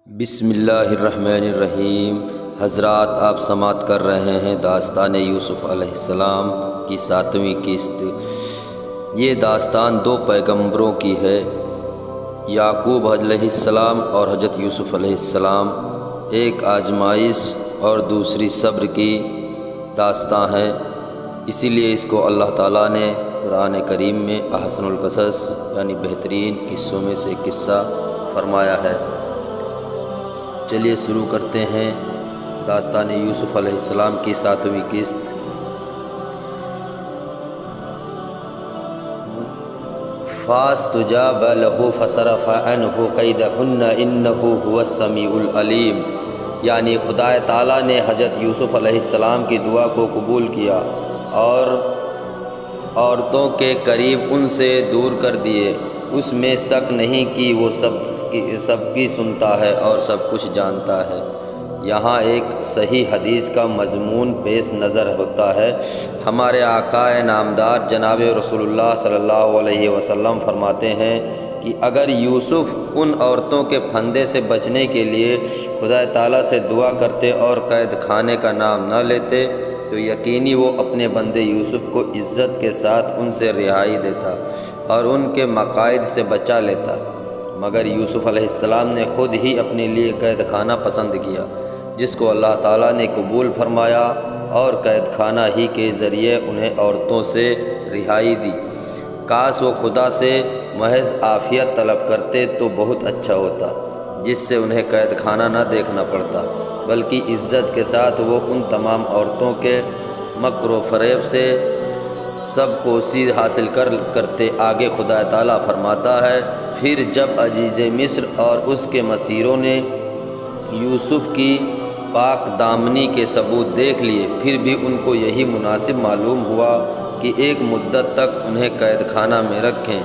بسم اللہ الرحمن الرحیم۔ حضرات، آپ سماعت کر رہے ہیں داستان یوسف علیہ السلام کی 7ویں قسط۔ یہ داستان 2 پیغمبروں کی ہے، یعقوب علیہ السلام اور حضرت یوسف علیہ السلام۔ ایک آزمائش اور دوسری صبر کی داستان ہے، اسی لیے اس کو اللہ تعالیٰ نے قرآن کریم میں احسن القصص یعنی بہترین قصوں میں سے قصہ فرمایا ہے۔ چلیے شروع کرتے ہیں داستان یوسف علیہ السلام کی 7ویں قسط۔ فاستجاب له فصرف عنه كيدهن انه هو السميع العليم، یعنی خدا تعالیٰ نے حضرت یوسف علیہ السلام کی دعا کو قبول کیا اور عورتوں کے قریب ان سے دور کر دیے۔ اس میں شک نہیں کہ وہ سب کی سنتا ہے اور سب کچھ جانتا ہے۔ یہاں ایک صحیح حدیث کا مضمون پیش نظر ہوتا ہے۔ ہمارے آقا نامدار جناب رسول اللہ صلی اللہ علیہ وسلم فرماتے ہیں کہ اگر یوسف ان عورتوں کے پھندے سے بچنے کے لیے خدا تعالیٰ سے دعا کرتے اور قید خانے کا نام نہ لیتے تو یقینی وہ اپنے بندے یوسف کو عزت کے ساتھ ان سے رہائی دیتا اور ان کے مقائد سے بچا لیتا، مگر یوسف علیہ السلام نے خود ہی اپنے لیے قید خانہ پسند کیا، جس کو اللہ تعالیٰ نے قبول فرمایا اور قید خانہ ہی کے ذریعے انہیں عورتوں سے رہائی دی۔ کاش وہ خدا سے محض عافیت طلب کرتے تو بہت اچھا ہوتا، جس سے انہیں قید خانہ نہ دیکھنا پڑتا، بلکہ عزت کے ساتھ وہ ان تمام عورتوں کے مکر و فریب سے سب کو حاصل کرتے۔ آگے خدا تعالیٰ فرماتا ہے، پھر جب عزیز مصر اور اس کے مسیروں نے یوسف کی پاک دامنی کے ثبوت دیکھ لیے، پھر بھی ان کو یہی مناسب معلوم ہوا کہ ایک مدت تک انہیں قید خانہ میں رکھیں۔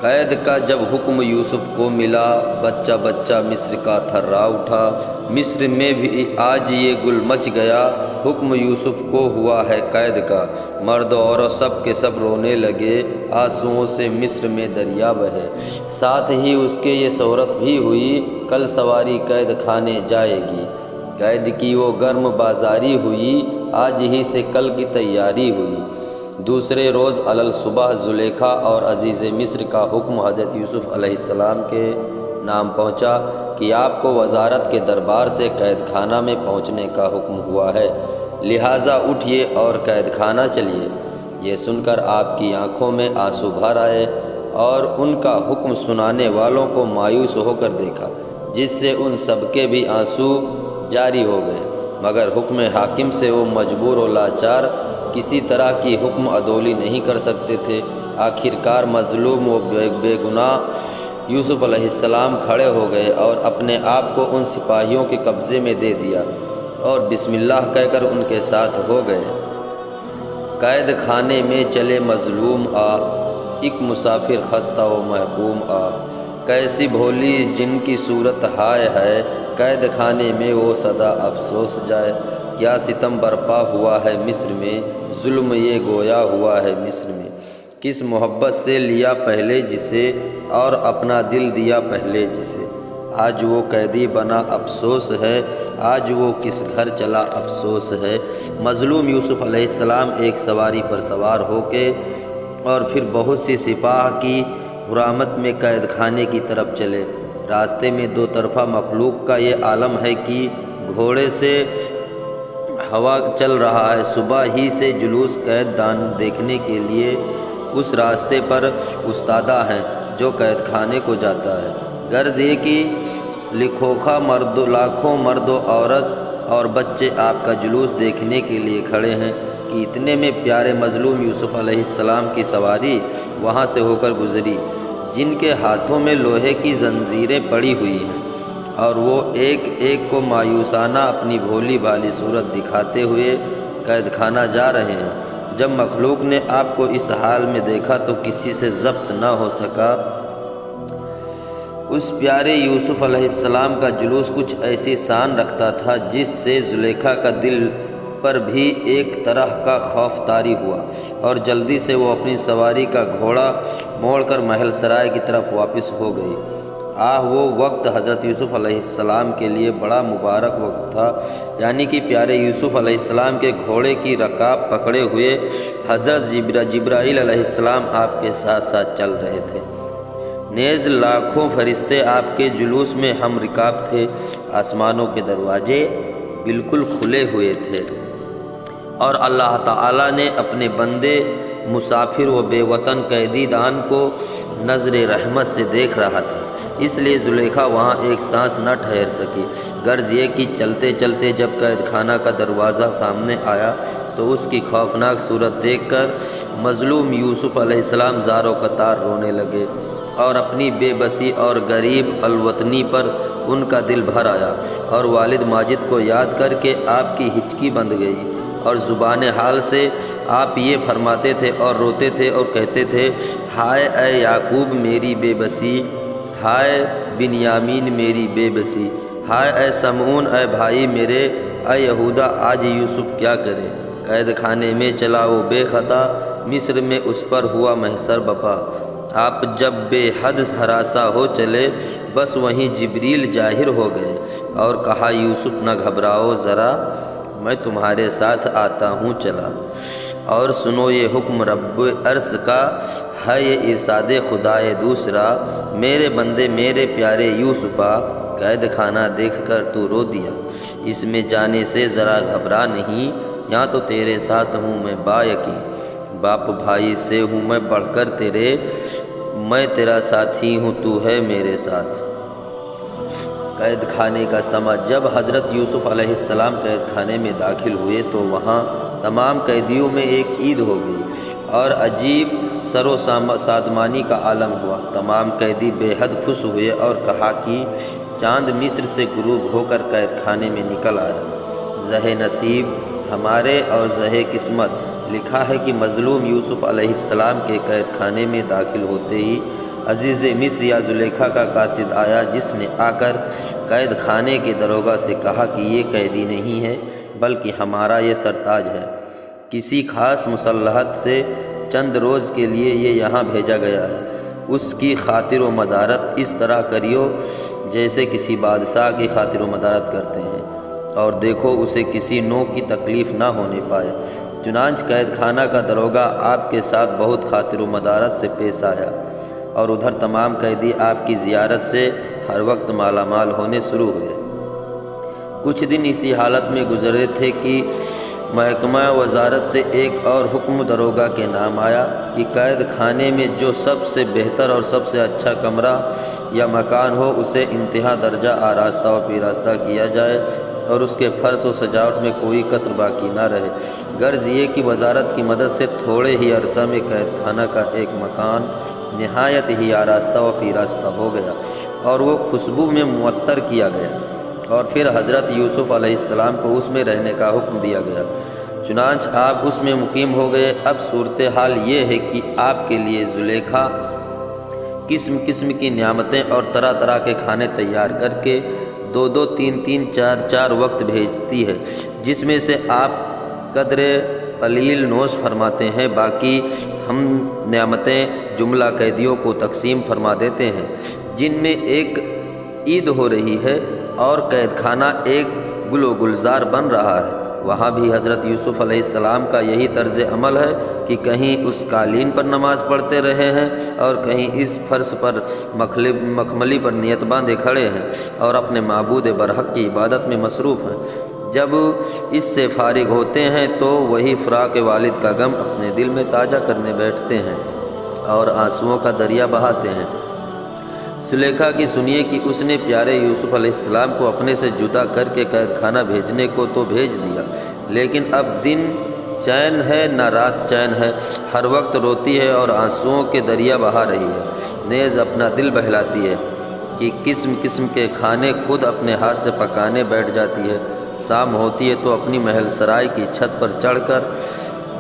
قید کا جب حکم یوسف کو ملا، بچہ بچہ مصر کا تھرا اٹھا، مصر میں بھی آج یہ گل مچ گیا۔ حکم یوسف کو ہوا ہے قید کا، مرد و عورت سب کے سب رونے لگے، آنسوؤں سے مصر میں دریا بہے۔ ساتھ ہی اس کے یہ صورت بھی ہوئی، کل سواری قید خانے جائے گی۔ قید کی وہ گرم بازاری ہوئی، آج ہی سے کل کی تیاری ہوئی۔ دوسرے روز صبح زلیخا اور عزیز مصر کا حکم حضرت یوسف علیہ السلام کے نام پہنچا کہ آپ کو وزارت کے دربار سے قید خانہ میں پہنچنے کا حکم ہوا ہے، لہٰذا اٹھیے اور قید خانہ چلیے۔ یہ سن کر آپ کی آنکھوں میں آنسو بھر آئے اور ان کا حکم سنانے والوں کو مایوس ہو کر دیکھا، جس سے ان سب کے بھی آنسو جاری ہو گئے، مگر حکم حاکم سے وہ مجبور و لاچار کسی طرح کی حکم عدولی نہیں کر سکتے تھے۔ آخرکار مظلوم و بے گناہ یوسف علیہ السلام کھڑے ہو گئے اور اپنے آپ کو ان سپاہیوں کے قبضے میں دے دیا اور بسم اللہ کہہ کر ان کے ساتھ ہو گئے۔ قید خانے میں چلے مظلوم آ، ایک مسافر خستہ و محکوم آ، کیسی بھولی جن کی صورت ہائے ہے، قید خانے میں وہ صدا افسوس جائے۔ کیا ستم برپا ہوا ہے مصر میں، ظلم یہ گویا ہوا ہے مصر میں، کس محبت سے لیا پہلے جسے اور اپنا دل دیا پہلے جسے، آج وہ قیدی بنا افسوس ہے، آج وہ کس گھر چلا افسوس ہے۔ مظلوم یوسف علیہ السلام ایک سواری پر سوار ہو کے اور پھر بہت سی سپاہ کی غرامت میں قید خانے کی طرف چلے۔ راستے میں 2 طرفہ مخلوق کا یہ عالم ہے کہ گھوڑے سے ہوا چل رہا ہے۔ صبح ہی سے جلوس قید دان دیکھنے کے لیے اس راستے پر استادہ ہیں جو قید خانے کو جاتا ہے۔ غرض یہ کہ لاکھوں مرد و عورت اور بچے آپ کا جلوس دیکھنے کے لیے کھڑے ہیں کہ اتنے میں پیارے مظلوم یوسف علیہ السلام کی سواری وہاں سے ہو کر گزری، جن کے ہاتھوں میں لوہے کی زنجیریں پڑی ہوئی ہیں اور وہ ایک ایک کو مایوسانہ اپنی بھولی بھالی صورت دکھاتے ہوئے قید خانہ جا رہے ہیں۔ جب مخلوق نے آپ کو اس حال میں دیکھا تو کسی سے ضبط نہ ہو سکا۔ اس پیارے یوسف علیہ السلام کا جلوس کچھ ایسی شان رکھتا تھا جس سے زلیخا کا دل پر بھی ایک طرح کا خوف طاری ہوا اور جلدی سے وہ اپنی سواری کا گھوڑا موڑ کر محل سرائے کی طرف واپس ہو گئی۔ وہ وقت حضرت یوسف علیہ السلام کے لیے بڑا مبارک وقت تھا، یعنی کہ پیارے یوسف علیہ السلام کے گھوڑے کی رکاب پکڑے ہوئے حضرت جبرائیل علیہ السلام آپ کے ساتھ ساتھ چل رہے تھے۔ نیز لاکھوں فرشتے آپ کے جلوس میں ہم رکاب تھے، آسمانوں کے دروازے بالکل کھلے ہوئے تھے، اور اللہ تعالیٰ نے اپنے بندے مسافر و بے وطن قیدی دان کو نظر رحمت سے دیکھ رہا تھا، اس لیے زلیخا وہاں ایک سانس نہ ٹھہر سکی۔ غرض یہ کہ چلتے چلتے جب قید خانہ کا دروازہ سامنے آیا تو اس کی خوفناک صورت دیکھ کر مظلوم یوسف علیہ السلام زار و قطار رونے لگے، اور اپنی بے بسی اور غریب الوطنی پر ان کا دل بھر آیا، اور والد ماجد کو یاد کر کے آپ کی ہچکی بندھ گئی، اور زبان حال سے آپ یہ فرماتے تھے اور روتے تھے اور کہتے تھے، ہائے اے یعقوب میری بے بسی، ہائے بنیامین میری بے بسی، ہائے اے سمعون اے بھائی میرے، اے یہودا آج یوسف کیا کرے؟ قید خانے میں چلا وہ بے خطا، مصر میں اس پر ہوا محشر بپا۔ آپ جب بے حد ہراساں ہو چلے، بس وہیں جبریل ظاہر ہو گئے اور کہا، یوسف نہ گھبراؤ ذرا، میں تمہارے ساتھ آتا ہوں چلا، اور سنو یہ حکم رب عرض کا ہے، یہ ارشاد خدائے دوسرا، میرے بندے میرے پیارے یوسفا، قید خانہ دیکھ کر تو رو دیا، اس میں جانے سے ذرا گھبرا نہیں، یہاں تو تیرے ساتھ ہوں میں با یقین، باپ بھائی سے ہوں میں بڑھ کر تیرے، میں تیرا ساتھی ہوں تو ہے میرے ساتھ۔ قید خانے کا سما جب حضرت یوسف علیہ السلام قید خانے میں داخل ہوئے تو وہاں تمام قیدیوں میں ایک عید ہو گئی اور عجیب سر و سادمانی کا عالم ہوا۔ تمام قیدی بے حد خوش ہوئے اور کہا کہ چاند مصر سے غروب ہو کر قید خانے میں نکل آیا۔ زہ نصیب ہمارے اور زہ قسمت، لکھا ہے کہ مظلوم یوسف علیہ السلام کے قید خانے میں داخل ہوتے ہی عزیز مصر یا زلیخا کا قاصد آیا، جس نے آ کر قید خانے کے داروغہ سے کہا کہ یہ قیدی نہیں ہے بلکہ ہمارا یہ سرتاج ہے، کسی خاص مصلحت سے چند روز کے لیے یہ یہاں بھیجا گیا ہے، اس کی خاطر و مدارت اس طرح کریو جیسے کسی بادشاہ کی خاطر و مدارت کرتے ہیں، اور دیکھو اسے کسی نوع کی تکلیف نہ ہونے پائے۔ چنانچہ قید خانہ کا داروغہ آپ کے ساتھ بہت خاطر و مدارت سے پیش آیا، اور ادھر تمام قیدی آپ کی زیارت سے ہر وقت مالا مال ہونے شروع ہوئے۔ کچھ دن اسی حالت میں گزرے تھے کہ محکمہ وزارت سے ایک اور حکم داروغہ کے نام آیا کہ قید خانے میں جو سب سے بہتر اور سب سے اچھا کمرہ یا مکان ہو اسے انتہا درجہ آراستہ و پیراستہ کیا جائے، اور اس کے فرش و سجاوٹ میں کوئی کسر باقی نہ رہے۔ غرض یہ کہ وزارت کی مدد سے تھوڑے ہی عرصہ میں قید خانہ کا ایک مکان نہایت ہی آراستہ و پیراستہ ہو گیا اور وہ خوشبو میں معطر کیا گیا، اور پھر حضرت یوسف علیہ السلام کو اس میں رہنے کا حکم دیا گیا۔ چنانچہ آپ اس میں مقیم ہو گئے۔ اب صورتحال یہ ہے کہ آپ کے لیے زلیخا قسم قسم کی نعمتیں اور طرح طرح کے کھانے تیار کر کے 2 3 4 4 وقت بھیجتی ہے، جس میں سے آپ قدر قلیل نوش فرماتے ہیں، باقی ہم نعمتیں جملہ قیدیوں کو تقسیم فرما دیتے ہیں۔ جن میں ایک عید ہو رہی ہے اور قید خانہ ایک گل و گلزار بن رہا ہے، وہاں بھی حضرت یوسف علیہ السلام کا یہی طرز عمل ہے کہ کہیں اس قالین پر نماز پڑھتے رہے ہیں اور کہیں اس فرش پر مخملی پر نیت باندھے کھڑے ہیں اور اپنے معبود برحق کی عبادت میں مصروف ہیں۔ جب اس سے فارغ ہوتے ہیں تو وہی فراق والد کا غم اپنے دل میں تازہ کرنے بیٹھتے ہیں اور آنسوؤں کا دریا بہاتے ہیں۔ زلیخا کی سنیے کہ اس نے پیارے یوسف علیہ السلام کو اپنے سے جدا کر کے قید خانہ بھیجنے کو تو بھیج دیا، لیکن اب دن چین ہے نہ رات چین ہے، ہر وقت روتی ہے اور آنسوؤں کے دریا بہا رہی ہے، نیز اپنا دل بہلاتی ہے کہ قسم قسم کے کھانے خود اپنے ہاتھ سے پکانے بیٹھ جاتی ہے۔ شام ہوتی ہے تو اپنی محل سرائی کی چھت پر چڑھ کر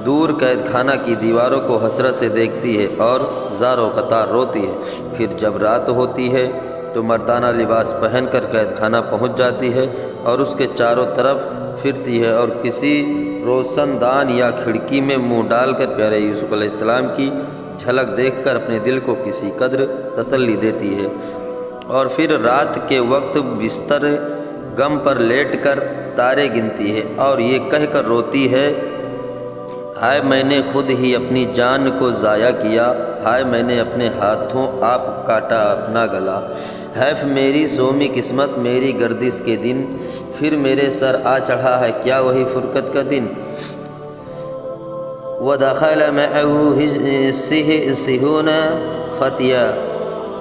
دور قید خانہ کی دیواروں کو حسرت سے دیکھتی ہے اور زار و قطار روتی ہے۔ پھر جب رات ہوتی ہے تو مردانہ لباس پہن کر قید خانہ پہنچ جاتی ہے اور اس کے چاروں طرف پھرتی ہے اور کسی روشن دان یا کھڑکی میں منہ ڈال کر پیارے یوسف علیہ السلام کی جھلک دیکھ کر اپنے دل کو کسی قدر تسلی دیتی ہے اور پھر رات کے وقت بستر غم پر لیٹ کر تارے گنتی ہے اور یہ کہہ کر روتی ہے، ہائے میں نے خود ہی اپنی جان کو ضائع کیا، ہائے میں نے اپنے ہاتھوں آپ کاٹا اپنا گلا، حیف میری سومی قسمت میری گردش کے دن، پھر میرے سر آ چڑھا ہے کیا وہی فرقت کا دن۔ وَدَخَلَ مَعَهُ سِجْنَ فَتْيَانِ،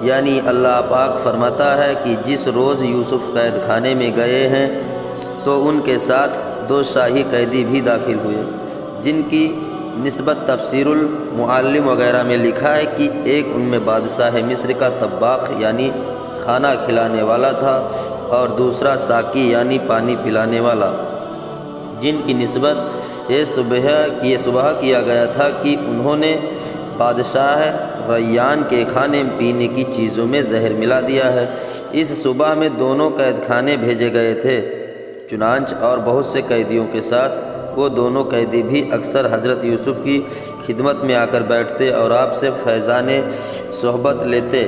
یعنی اللہ پاک فرماتا ہے کہ جس روز یوسف قید خانے میں گئے ہیں تو ان کے ساتھ 2 شاہی قیدی بھی داخل ہوئے، جن کی نسبت تفسیر المعلم وغیرہ میں لکھا ہے کہ ایک ان میں بادشاہ مصر کا طباخ یعنی کھانا کھلانے والا تھا، اور دوسرا ساقی یعنی پانی پلانے والا، جن کی نسبت یہ صبح کیا گیا تھا کہ انہوں نے بادشاہ ریان کے کھانے پینے کی چیزوں میں زہر ملا دیا ہے۔ اس صبح میں دونوں قید خانے بھیجے گئے تھے، چنانچہ اور بہت سے قیدیوں کے ساتھ وہ دونوں قیدی بھی اکثر حضرت یوسف کی خدمت میں آ کر بیٹھتے اور آپ سے فیضان صحبت لیتے۔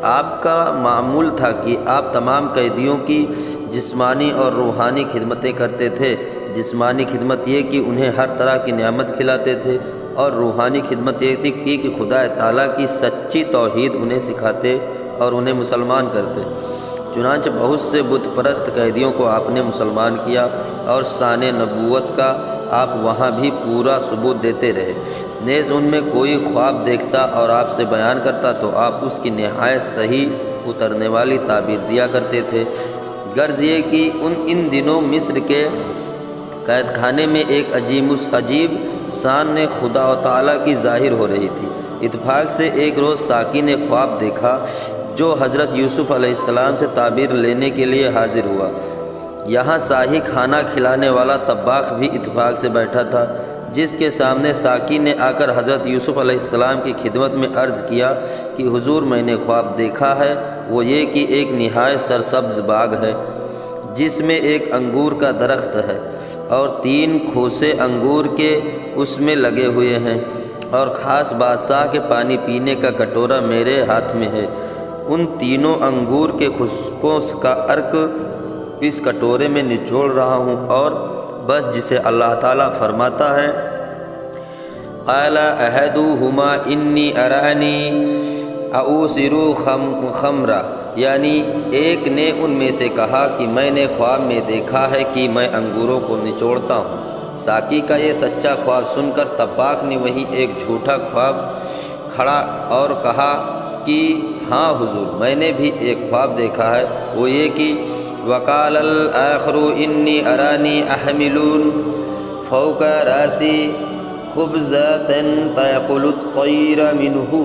آپ کا معمول تھا کہ آپ تمام قیدیوں کی جسمانی اور روحانی خدمتیں کرتے تھے۔ جسمانی خدمت یہ کہ انہیں ہر طرح کی نعمت کھلاتے تھے، اور روحانی خدمت یہ تھی کہ خدا تعالیٰ کی سچی توحید انہیں سکھاتے اور انہیں مسلمان کرتے۔ چنانچہ بہت سے بت پرست قیدیوں کو آپ نے مسلمان کیا، اور شان نبوت کا آپ وہاں بھی پورا ثبوت دیتے رہے۔ نیز ان میں کوئی خواب دیکھتا اور آپ سے بیان کرتا تو آپ اس کی نہایت صحیح اترنے والی تعبیر دیا کرتے تھے۔ غرض یہ کہ ان دنوں مصر کے قید خانے میں ایک عجیب شان نے خدا و تعالیٰ کی ظاہر ہو رہی تھی۔ اتفاق سے ایک روز ساقی نے خواب دیکھا جو حضرت یوسف علیہ السلام سے تعبیر لینے کے لیے حاضر ہوا۔ یہاں شاہی کھانا کھلانے والا طباخ بھی اتفاق سے بیٹھا تھا، جس کے سامنے ساقی نے آ کر حضرت یوسف علیہ السلام کی خدمت میں عرض کیا کہ حضور میں نے خواب دیکھا ہے، وہ یہ کہ ایک نہایت سرسبز باغ ہے جس میں ایک انگور کا درخت ہے اور 3 کھوسے انگور کے اس میں لگے ہوئے ہیں، اور خاص بادشاہ کے پانی پینے کا کٹورا میرے ہاتھ میں ہے۔ ان تینوں انگور کے خشکوں کا عرق اس کٹورے میں نچوڑ رہا ہوں، اور بس جسے اللہ تعالیٰ فرماتا ہے قال احدہما انی ارانی اعصر خمرا، یعنی ایک نے ان میں سے کہا کہ میں نے خواب میں دیکھا ہے کہ میں انگوروں کو نچوڑتا ہوں۔ ساقی کا یہ سچا خواب سن کر طباخ نے وہیں ایک جھوٹا خواب کھڑا اور کہا کہ ہاں حضور میں نے بھی ایک خواب دیکھا ہے، وہ یہ کہ وقال الآخر انی ارانی احمل فوق راسی خبزۃ تأکل الطیر منہ،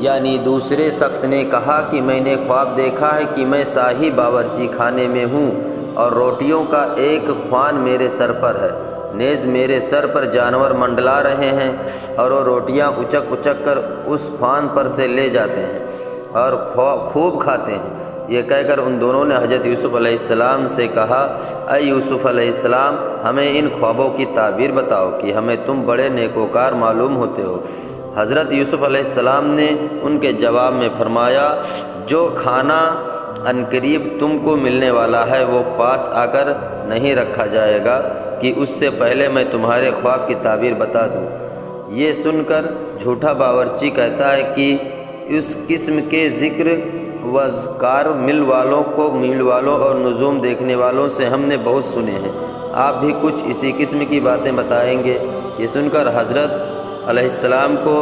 یعنی دوسرے شخص نے کہا کہ میں نے خواب دیکھا ہے کہ میں شاہی باورچی خانے میں ہوں اور روٹیوں کا ایک خوان میرے سر پر ہے، نیز میرے سر پر جانور منڈلا رہے ہیں اور وہ روٹیاں اچک اچک کر اس خوان پر سے لے جاتے ہیں اور خوب کھاتے ہیں۔ یہ کہہ کر ان دونوں نے حضرت یوسف علیہ السلام سے کہا، اے یوسف علیہ السلام ہمیں ان خوابوں کی تعبیر بتاؤ کہ ہمیں تم بڑے نیکوکار معلوم ہوتے ہو۔ حضرت یوسف علیہ السلام نے ان کے جواب میں فرمایا، جو کھانا عنقریب تم کو ملنے والا ہے وہ پاس آ کر نہیں رکھا جائے گا کہ اس سے پہلے میں تمہارے خواب کی تعبیر بتا دوں۔ یہ سن کر جھوٹا باورچی کہتا ہے کہ اس قسم کے ذکر وذکار میل والوں اور نجوم دیکھنے والوں سے ہم نے بہت سنے ہیں، آپ بھی کچھ اسی قسم کی باتیں بتائیں گے۔ یہ سن کر حضرت علیہ السلام کو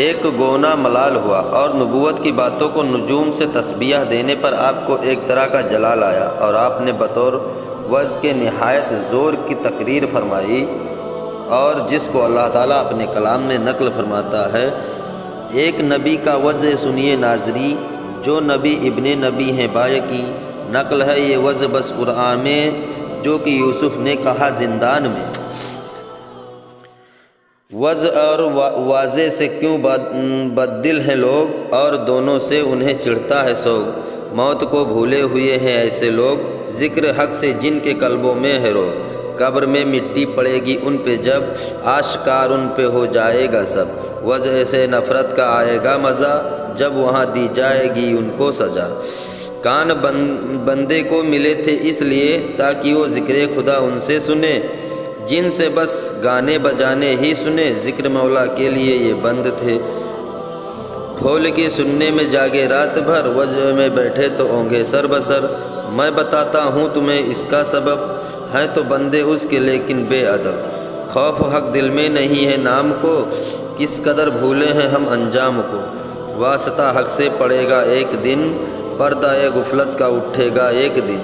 ایک گونا ملال ہوا، اور نبوت کی باتوں کو نجوم سے تشبیہ دینے پر آپ کو ایک طرح کا جلال آیا، اور آپ نے بطور وعظ کے نہایت زور کی تقریر فرمائی، اور جس کو اللہ تعالیٰ اپنے کلام میں نقل فرماتا ہے۔ ایک نبی کا وعظ سنیے ناظری، جو نبی ابن نبی ہیں بایقی، نقل ہے یہ وعظ بس قرآن میں جو کہ یوسف نے کہا زندان میں۔ وعظ اور واضح سے کیوں بددل ہیں لوگ، اور دونوں سے انہیں چڑھتا ہے سوگ، موت کو بھولے ہوئے ہیں ایسے لوگ، ذکر حق سے جن کے قلبوں میں ہے روگ، قبر میں مٹی پڑے گی ان پہ جب آشکار ان پہ ہو جائے گا سب، وعظ سے نفرت کا آئے گا مزہ، جب وہاں دی جائے گی ان کو سزا۔ کان بندے کو ملے تھے اس لیے تاکہ وہ ذکر خدا ان سے سنے، جن سے بس گانے بجانے ہی سنے، ذکر مولا کے لیے یہ بند تھے۔ کھول کے سننے میں جاگے رات بھر، وجہ میں بیٹھے تو ہوں گے سر بسر۔ میں بتاتا ہوں تمہیں اس کا سبب، ہیں تو بندے اس کے لیکن بے ادب۔ خوف حق دل میں نہیں ہے نام کو، کس قدر بھولے ہیں ہم انجام کو۔ واسطہ حق سے پڑے گا ایک دن، پردہ غفلت کا اٹھے گا ایک دن۔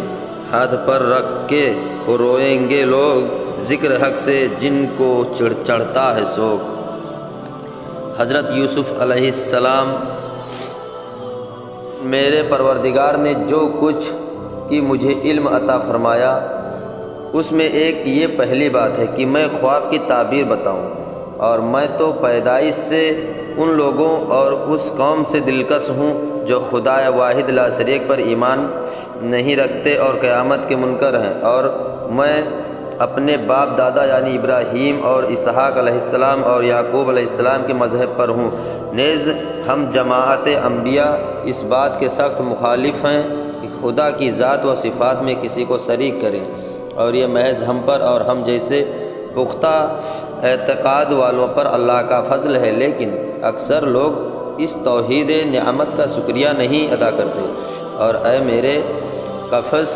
ہاتھ پر رکھ کے وہ روئیں گے لوگ، ذکر حق سے جن کو چڑھتا ہے سوگ۔ حضرت یوسف علیہ السلام: میرے پروردگار نے جو کچھ کی مجھے علم عطا فرمایا، اس میں ایک یہ پہلی بات ہے کہ میں خواب کی تعبیر بتاؤں، اور میں تو پیدائش سے ان لوگوں اور اس قوم سے دلکش ہوں جو خدا واحد لا شریک پر ایمان نہیں رکھتے اور قیامت کے منکر ہیں، اور میں اپنے باپ دادا یعنی ابراہیم اور اسحاق علیہ السلام اور یعقوب علیہ السلام کے مذہب پر ہوں۔ نیز ہم جماعت انبیاء اس بات کے سخت مخالف ہیں کہ خدا کی ذات و صفات میں کسی کو شریک کریں، اور یہ محض ہم پر اور ہم جیسے پختہ اعتقاد والوں پر اللہ کا فضل ہے، لیکن اکثر لوگ اس توحید نعمت کا شکریہ نہیں ادا کرتے۔ اور اے میرے قفس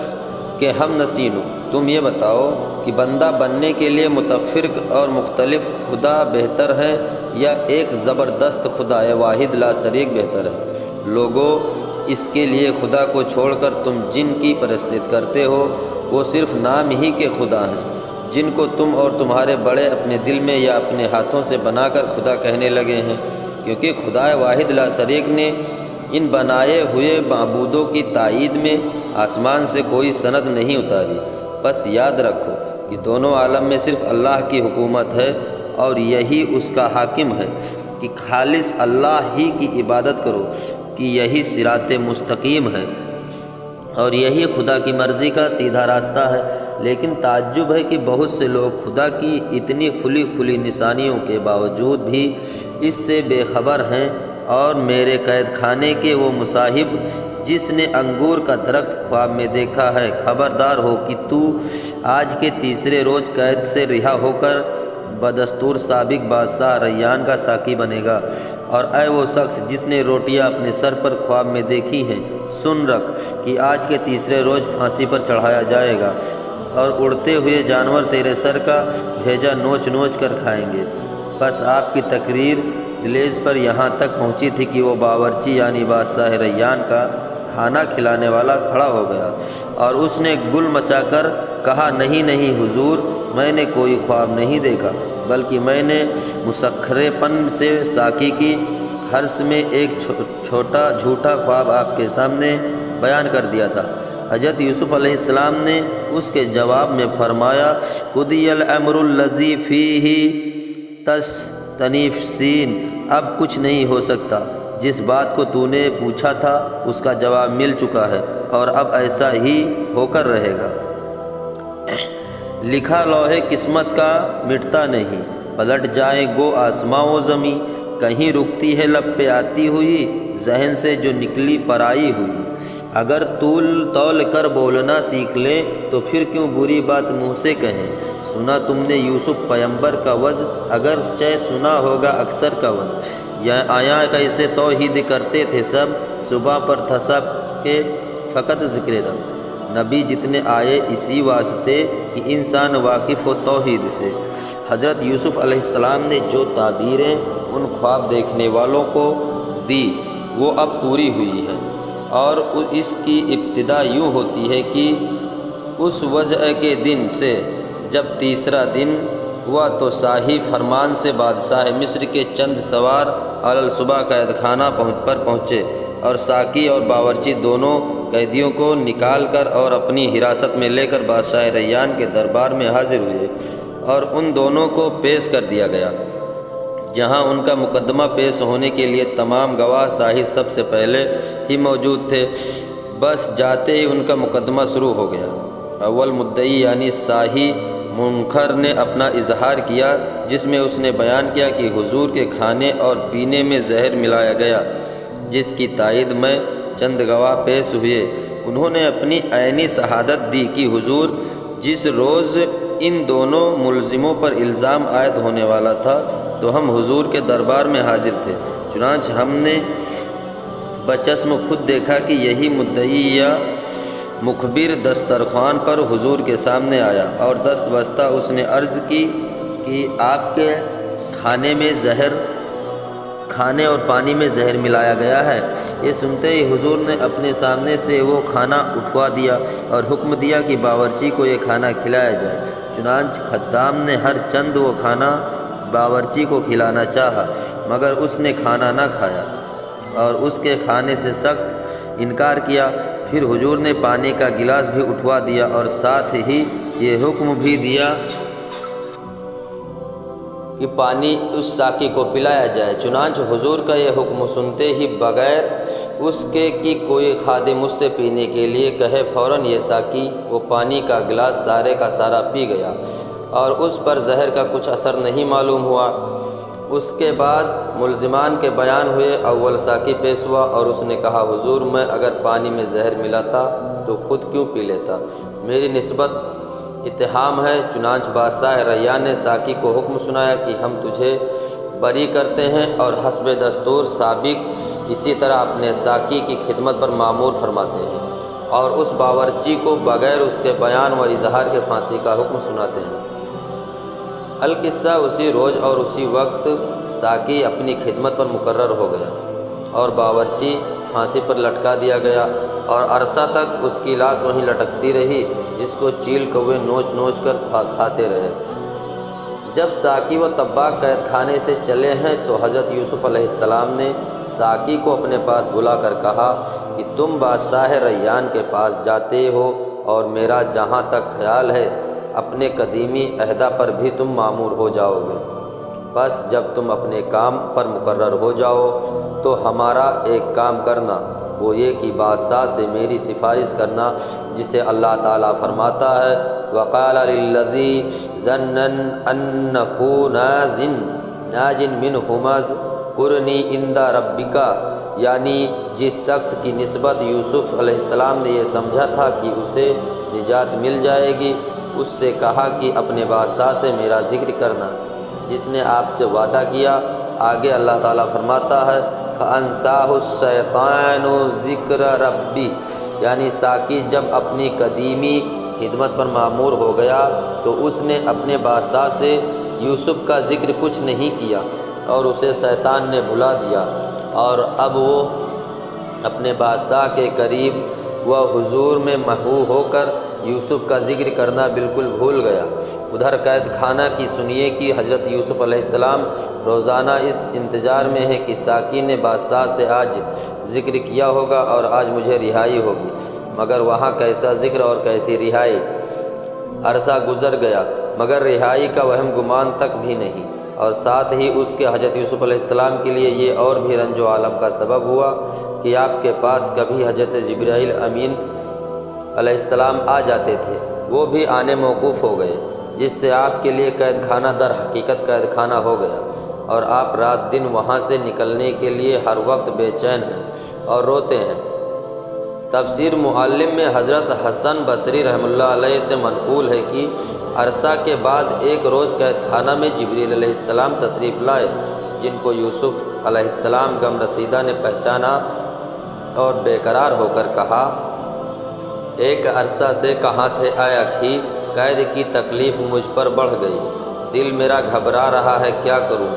کے ہم نشینو، تم یہ بتاؤ کہ بندہ بننے کے لیے متفرق اور مختلف خدا بہتر ہے یا ایک زبردست خدا واحد لا شریک بہتر ہے؟ لوگو، اس کے لیے خدا کو چھوڑ کر تم جن کی پرستش کرتے ہو وہ صرف نام ہی کے خدا ہیں، جن کو تم اور تمہارے بڑے اپنے دل میں یا اپنے ہاتھوں سے بنا کر خدا کہنے لگے ہیں، کیونکہ خدا واحد لا شریک نے ان بنائے ہوئے معبودوں کی تائید میں آسمان سے کوئی سند نہیں اتاری۔ بس یاد رکھو کہ دونوں عالم میں صرف اللہ کی حکومت ہے، اور یہی اس کا حاکم ہے کہ خالص اللہ ہی کی عبادت کرو، کہ یہی صراط مستقیم ہے اور یہی خدا کی مرضی کا سیدھا راستہ ہے۔ لیکن تعجب ہے کہ بہت سے لوگ خدا کی اتنی کھلی نشانیوں کے باوجود بھی اس سے بے خبر ہیں، اور میرے قید خانے کے وہ مصاحب جس نے انگور کا درخت خواب میں دیکھا ہے، خبردار ہو کہ تو آج کے تیسرے روز قید سے رہا ہو کر بدستور سابق بادشاہ ریان کا ساقی بنے گا۔ اور اے وہ شخص جس نے روٹیاں اپنے سر پر خواب میں دیکھی ہیں، سن رکھ کہ آج کے تیسرے روز پھانسی پر چڑھایا جائے گا، اور اڑتے ہوئے جانور تیرے سر کا بھیجا نوچ نوچ کر کھائیں گے۔ بس آپ کی تقریر دلیز پر یہاں تک پہنچی تھی کہ وہ باورچی یعنی بادشاہ ریان کا کھانا کھلانے والا کھڑا ہو گیا، اور اس نے گل مچا کر کہا، نہیں حضور، میں نے کوئی خواب نہیں دیکھا، بلکہ میں نے مسخرے پن سے ساقی کی حرص میں ایک چھوٹا جھوٹا خواب آپ کے سامنے بیان کر دیا تھا۔ حضرت یوسف علیہ السلام نے اس کے جواب میں فرمایا، قضی الامر الذی فیہ تستفسین، اب کچھ نہیں ہو سکتا، جس بات کو تو نے پوچھا تھا اس کا جواب مل چکا ہے، اور اب ایسا ہی ہو کر رہے گا۔ لکھا لوح قسمت کا مٹتا نہیں، پلٹ جائیں گو آسماں و زمیں، کہیں رکتی ہے لب پہ آتی ہوئی، ذہن سے جو نکلی پرائی ہوئی۔ اگر تول کر بولنا سیکھ لیں تو پھر کیوں بری بات منہ سے کہیں۔ سنا تم نے یوسف پیمبر کا وعظ، اگر چہ سنا ہوگا اکثر کا وعظ۔ یا آیا کیسے توحید کرتے تھے سب، صبح پر تھا سب کے فقط ذکر رب۔ نبی جتنے آئے اسی واسطے کہ انسان واقف ہو توحید سے۔ حضرت یوسف علیہ السلام نے جو تعبیریں ان خواب دیکھنے والوں کو دی وہ اب پوری ہوئی ہے، اور اس کی ابتدا یوں ہوتی ہے کہ اس وجہ کے دن سے جب تیسرا دن ہوا تو شاہی فرمان سے بادشاہ مصر کے چند سوار الصبح قید خانہ پر پہنچے، اور ساقی اور باورچی دونوں قیدیوں کو نکال کر اور اپنی حراست میں لے کر بادشاہ ریان کے دربار میں حاضر ہوئے، اور ان دونوں کو پیش کر دیا گیا، جہاں ان کا مقدمہ پیش ہونے کے لیے تمام گواہ شاہد سب سے پہلے ہی موجود تھے۔ بس جاتے ہی ان کا مقدمہ شروع ہو گیا۔ اول مدعی یعنی شاہی منکر نے اپنا اظہار کیا، جس میں اس نے بیان کیا کہ حضور کے کھانے اور پینے میں زہر ملایا گیا، جس کی تائید میں چند گواہ پیش ہوئے۔ انہوں نے اپنی عینی شہادت دی کہ حضور جس روز ان دونوں ملزموں پر الزام عائد ہونے والا تھا تو ہم حضور کے دربار میں حاضر تھے، چنانچہ ہم نے بچشم خود دیکھا کہ یہی مدعی یا مخبر دسترخوان پر حضور کے سامنے آیا اور دست بستہ اس نے عرض کی کہ آپ کے کھانے اور پانی میں زہر ملایا گیا ہے۔ یہ سنتے ہی حضور نے اپنے سامنے سے وہ کھانا اٹھوا دیا اور حکم دیا کہ باورچی کو یہ کھانا کھلایا جائے۔ چنانچہ خدام نے ہر چند وہ کھانا باورچی کو کھلانا چاہا، مگر اس نے کھانا نہ کھایا اور اس کے کھانے سے سخت انکار کیا۔ پھر حضور نے پانی کا گلاس بھی اٹھوا دیا اور ساتھ ہی یہ حکم بھی دیا کہ پانی اس ساقی کو پلایا جائے۔ چنانچہ حضور کا یہ حکم سنتے ہی بغیر اس کے کہ کوئی خادم مجھ سے پینے کے لیے کہے فوراً یہ ساقی وہ پانی کا گلاس سارے کا سارا پی گیا اور اس پر زہر کا کچھ اثر نہیں معلوم ہوا۔ اس کے بعد ملزمان کے بیان ہوئے۔ اول ساقی پیش ہوا اور اس نے کہا حضور میں اگر پانی میں زہر ملاتا تو خود کیوں پی لیتا، میری نسبت اتہام ہے۔ چنانچہ بادشاہ ریان نے ساقی کو حکم سنایا کہ ہم تجھے بری کرتے ہیں اور حسب دستور سابق اسی طرح اپنے ساقی کی خدمت پر مامور فرماتے ہیں اور اس باورچی کو بغیر اس کے بیان و اظہار کے پھانسی کا حکم سناتے ہیں۔ القصہ اسی روز اور اسی وقت ساقی اپنی خدمت پر مقرر ہو گیا اور باورچی پھانسی پر لٹکا دیا گیا اور عرصہ تک اس کی لاش وہیں لٹکتی رہی جس کو چیل کوے نوچ نوچ کر کھاتے رہے۔ جب ساقی و طباخ قید خانے سے چلے ہیں تو حضرت یوسف علیہ السلام نے ساقی کو اپنے پاس بلا کر کہا کہ تم بادشاہ ریان کے پاس جاتے ہو اور میرا جہاں تک خیال ہے اپنے قدیمی عہدہ پر بھی تم مامور ہو جاؤ گے۔ بس جب تم اپنے کام پر مقرر ہو جاؤ تو ہمارا ایک کام کرنا، وہ یہ کہ بادشاہ سے میری سفارش کرنا جسے اللہ تعالیٰ فرماتا ہے وَقَالَ لِلَّذِي ظَنَّ أَنَّهُ نَاجٍ مِّنْهُمَا اذْكُرْنِي عِندَ رَبِّكَ، یعنی جس شخص کی نسبت یوسف علیہ السلام نے یہ سمجھا تھا کہ اسے نجات مل جائے گی، اس سے کہا کہ اپنے بادشاہ سے میرا ذکر کرنا جس نے آپ سے وعدہ کیا۔ آگے اللہ تعالیٰ فرماتا ہے فَأَنسَاهُ الشَّيْطَانُ ذِكْرَ رَبِّهِ، یعنی ساقی جب اپنی قدیمی خدمت پر مامور ہو گیا تو اس نے اپنے بادشاہ سے یوسف کا ذکر کچھ نہیں کیا اور اسے شیطان نے بھلا دیا، اور اب وہ اپنے بادشاہ کے قریب و حضور میں محو ہو کر یوسف کا ذکر کرنا بالکل بھول گیا۔ ادھر قید خانہ کی سنیے کہ حضرت یوسف علیہ السلام روزانہ اس انتظار میں ہیں کہ ساقی نے بادشاہ سے آج ذکر کیا ہوگا اور آج مجھے رہائی ہوگی، مگر وہاں کیسا ذکر اور کیسی رہائی۔ عرصہ گزر گیا مگر رہائی کا وہم گمان تک بھی نہیں، اور ساتھ ہی اس کے حضرت یوسف علیہ السلام کے لیے یہ اور بھی رنج و عالم کا سبب ہوا کہ آپ کے پاس کبھی حضرت جبرائیل امین علیہ السلام آ جاتے تھے، وہ بھی آنے موقوف ہو گئے، جس سے آپ کے لیے قید خانہ در حقیقت قید خانہ ہو گیا، اور آپ رات دن وہاں سے نکلنے کے لیے ہر وقت بے چین ہیں اور روتے ہیں۔ تفسیر معلم میں حضرت حسن بصری رحمہ اللہ علیہ سے منقول ہے کہ عرصہ کے بعد ایک روز قید خانہ میں جبریل علیہ السلام تشریف لائے، جن کو یوسف علیہ السلام غم رسیدہ نے پہچانا اور بے قرار ہو کر کہا ایک عرصہ سے کہاں تھے اے اکھی، قید کی تکلیف مجھ پر بڑھ گئی، دل میرا گھبرا رہا ہے، کیا کروں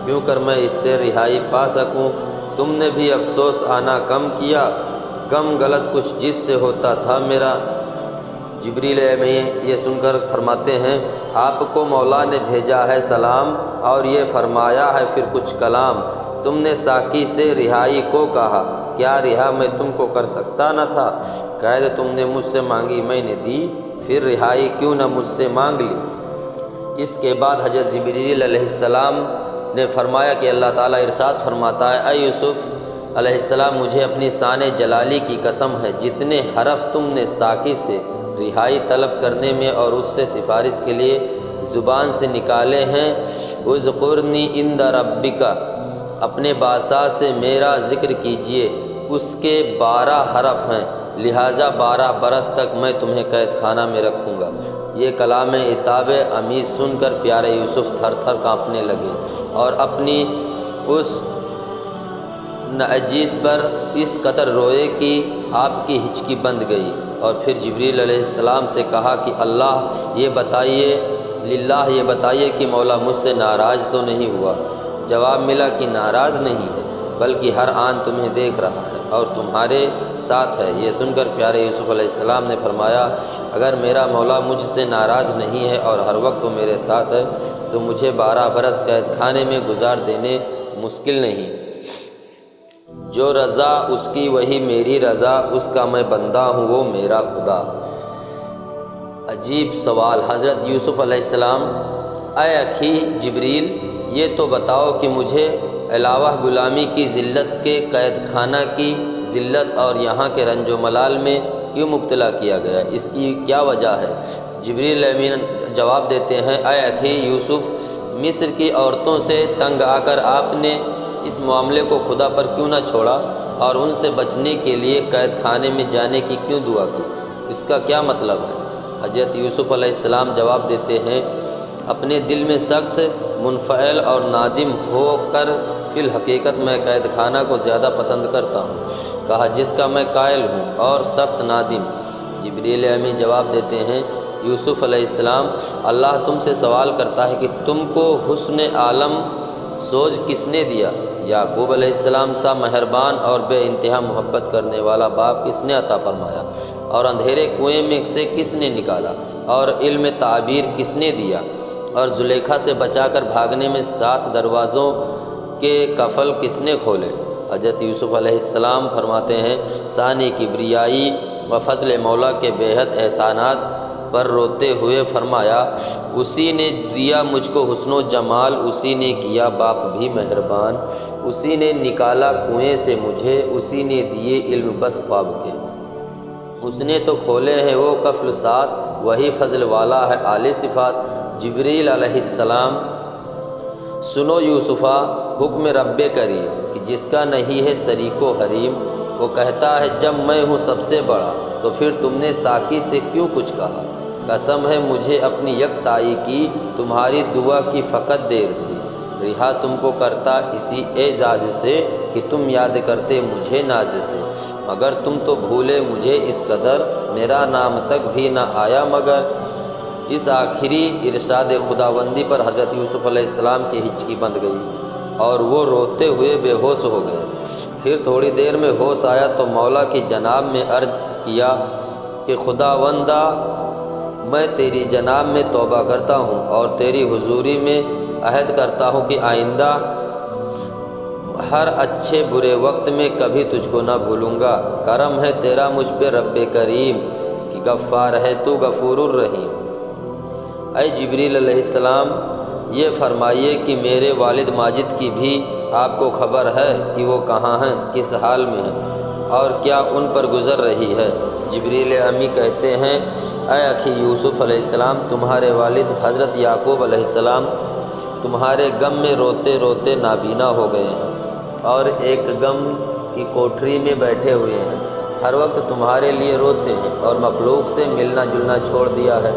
کیوں کر میں اس سے رہائی پا سکوں؟ تم نے بھی افسوس آنا کم کیا، کم غلط کچھ جس سے ہوتا تھا میرا۔ جبریل امین یہ سن کر فرماتے ہیں آپ کو مولا نے بھیجا ہے سلام اور یہ فرمایا ہے پھر کچھ کلام، تم نے ساقی سے رہائی کو کہا، کیا رہا میں تم کو کر سکتا نہ تھا؟ قید تم نے مجھ سے مانگی میں نے دی، پھر رہائی کیوں نہ مجھ سے مانگ لی؟ اس کے بعد حضرت جبریل علیہ السلام نے فرمایا کہ اللہ تعالیٰ ارشاد فرماتا ہے اے یوسف علیہ السلام مجھے اپنی شان جلالی کی قسم ہے، جتنے حرف تم نے ساقی سے رہائی طلب کرنے میں اور اس سے سفارش کے لیے زبان سے نکالے ہیں اذکرنی عند ربک، اپنے بادشاہ سے میرا ذکر کیجیے، اس کے 12 حرف ہیں، لہٰذا 12 برس تک میں تمہیں قید خانہ میں رکھوں گا۔ یہ کلام عتاب امیز سن کر پیارے یوسف تھر تھر کانپنے لگے اور اپنی اس نعجیز پر اس قدر روئے کہ آپ کی ہچکی بند گئی، اور پھر جبریل علیہ السلام سے کہا کہ للہ یہ بتائیے کہ مولا مجھ سے ناراض تو نہیں ہوا؟ جواب ملا کہ ناراض نہیں ہے، بلکہ ہر آن تمہیں دیکھ رہا ہے اور تمہارے ساتھ ہے۔ یہ سن کر پیارے یوسف علیہ السلام نے فرمایا، اگر میرا مولا مجھ سے ناراض نہیں ہے اور ہر وقت وہ میرے ساتھ ہے تو مجھے 12 برس قید خانے میں گزار دینے مشکل نہیں۔ جو رضا اس کی وہی میری رضا، اس کا میں بندہ ہوں وہ میرا خدا۔ عجیب سوال حضرت یوسف علیہ السلام: اے اخی جبریل، یہ تو بتاؤ کہ مجھے علاوہ غلامی کی ذلت کے قید خانہ کی ذلت اور یہاں کے رنج و ملال میں کیوں مبتلا کیا گیا؟ اس کی کیا وجہ ہے؟ جبریل امین جواب دیتے ہیں: اے اخی یوسف، مصر کی عورتوں سے تنگ آ کر آپ نے اس معاملے کو خدا پر کیوں نہ چھوڑا اور ان سے بچنے کے لیے قید خانے میں جانے کی کیوں دعا کی؟ اس کا کیا مطلب ہے؟ حضرت یوسف علیہ السلام جواب دیتے ہیں: اپنے دل میں سخت منفعل اور نادم ہو کر فی الحقیقت میں قید خانہ کو زیادہ پسند کرتا ہوں، کہا جس کا میں قائل ہوں، اور سخت نادم۔ جبریل امین جواب دیتے ہیں: یوسف علیہ السلام، اللہ تم سے سوال کرتا ہے کہ تم کو حسن عالم سوج کس نے دیا؟ یعقوب علیہ السلام سا مہربان اور بے انتہا محبت کرنے والا باپ کس نے عطا فرمایا؟ اور اندھیرے کنویں میں سے کس نے نکالا؟ اور علم تعبیر کس نے دیا؟ اور زلیخا سے بچا کر بھاگنے میں 7 دروازوں کے قفل کس نے کھولے؟ حضرت یوسف علیہ السلام فرماتے ہیں: ثانی کبریائی و فضل مولا کے بے حد احسانات پر روتے ہوئے فرمایا، اسی نے دیا مجھ کو حسن و جمال، اسی نے کیا باپ بھی مہربان، اسی نے نکالا کنویں سے مجھے، اسی نے دیے علم بس خواب کے، اس نے تو کھولے ہیں وہ قفل 7، وہی فضل والا ہے عالی صفات۔ جبریل علیہ السلام: سنو یوسفا، حکم رب کریم کہ جس کا نہیں ہے شریک و حریم، وہ کہتا ہے جب میں ہوں سب سے بڑا، تو پھر تم نے ساقی سے کیوں کچھ کہا؟ قسم ہے مجھے اپنی یکتائی کی، تمہاری دعا کی فقط دیر تھی، رہا تم کو کرتا اسی اعزاز سے کہ تم یاد کرتے مجھے ناز سے، مگر تم تو بھولے مجھے اس قدر، میرا نام تک بھی نہ آیا مگر۔ اس آخری ارشاد خداوندی پر حضرت یوسف علیہ السلام کی ہچکی بند گئی اور وہ روتے ہوئے بے ہوش ہو گئے۔ پھر تھوڑی دیر میں ہوش آیا تو مولا کی جناب میں عرض کیا کہ خداوندہ، میں تیری جناب میں توبہ کرتا ہوں اور تیری حضوری میں عہد کرتا ہوں کہ آئندہ ہر اچھے برے وقت میں کبھی تجھ کو نہ بھولوں گا۔ کرم ہے تیرا مجھ پہ رب کریم کہ غفار ہے تو غفور الرحیم۔ اے جبریل علیہ السلام، یہ فرمائیے کہ میرے والد ماجد کی بھی آپ کو خبر ہے کہ وہ کہاں ہیں، کس حال میں ہیں اور کیا ان پر گزر رہی ہے؟ جبریل امی کہتے ہیں: اے اخی یوسف علیہ السلام، تمہارے والد حضرت یعقوب علیہ السلام تمہارے غم میں روتے روتے نابینا ہو گئے ہیں اور ایک غم کی کوٹھری میں بیٹھے ہوئے ہیں، ہر وقت تمہارے لیے روتے ہیں اور مخلوق سے ملنا جلنا چھوڑ دیا ہے۔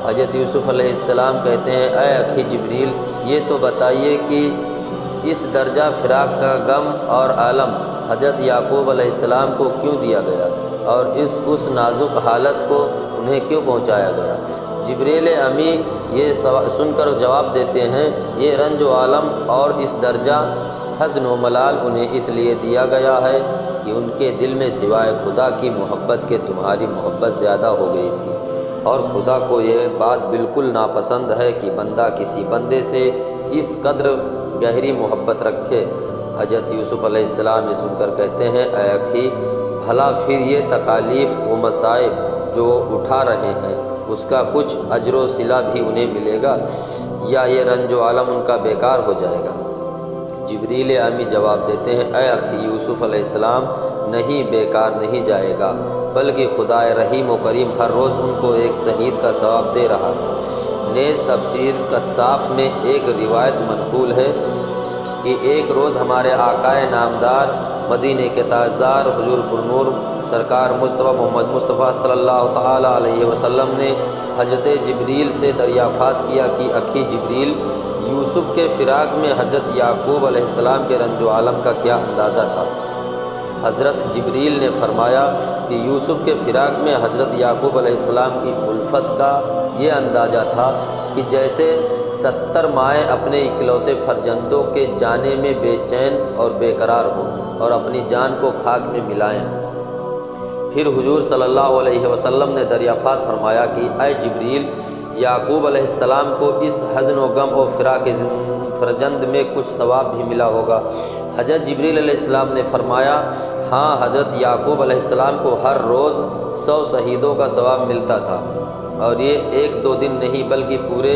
حضرت یوسف علیہ السلام کہتے ہیں: اے اخی جبریل، یہ تو بتائیے کہ اس درجہ فراق کا غم اور عالم حضرت یعقوب علیہ السلام کو کیوں دیا گیا اور اس نازک حالت کو انہیں کیوں پہنچایا گیا؟ جبریل امی یہ سن کر جواب دیتے ہیں: یہ رنج و عالم اور اس درجہ حزن و ملال انہیں اس لیے دیا گیا ہے کہ ان کے دل میں سوائے خدا کی محبت کے تمہاری محبت زیادہ ہو گئی تھی، اور خدا کو یہ بات بالکل ناپسند ہے کہ بندہ کسی بندے سے اس قدر گہری محبت رکھے۔ حضرت یوسف علیہ السلام یہ سن کر کہتے ہیں: اے اخی، بھلا پھر یہ تکالیف و مصائب جو اٹھا رہے ہیں اس کا کچھ اجر و صلہ بھی انہیں ملے گا، یا یہ رنج و عالم ان کا بیکار ہو جائے گا؟ جبریل امی جواب دیتے ہیں: اے اخی یوسف علیہ السلام، نہیں، بیکار نہیں جائے گا، بلکہ خدا رحیم و کریم ہر روز ان کو ایک شہید کا ثواب دے رہا ہے۔ نیز تفسیر کشاف میں ایک روایت منقول ہے کہ ایک روز ہمارے آقائے نامدار مدینے کے تاجدار حضور پرنور سرکار مصطفیٰ محمد مصطفیٰ صلی اللہ تعالیٰ علیہ وسلم نے حضرت جبریل سے دریافت کیا کہ اخی جبریل، یوسف کے فراق میں حضرت یعقوب علیہ السلام کے رنج و عالم کا کیا اندازہ تھا؟ حضرت جبریل نے فرمایا کہ یوسف کے فراق میں حضرت یعقوب علیہ السلام کی الفت کا یہ اندازہ تھا کہ جیسے 70 مائیں اپنے اکلوتے فرزندوں کے جانے میں بے چین اور بے قرار ہوں اور اپنی جان کو خاک میں ملائیں۔ پھر حضور صلی اللہ علیہ وسلم نے دریافت فرمایا کہ اے جبریل، یعقوب علیہ السلام کو اس حزن و غم و فراق فرزند میں کچھ ثواب بھی ملا ہوگا؟ حضرت جبریل علیہ السلام نے فرمایا، ہاں، حضرت یعقوب علیہ السلام کو ہر روز 100 شہیدوں کا ثواب ملتا تھا، اور یہ 1-2 دن نہیں بلکہ پورے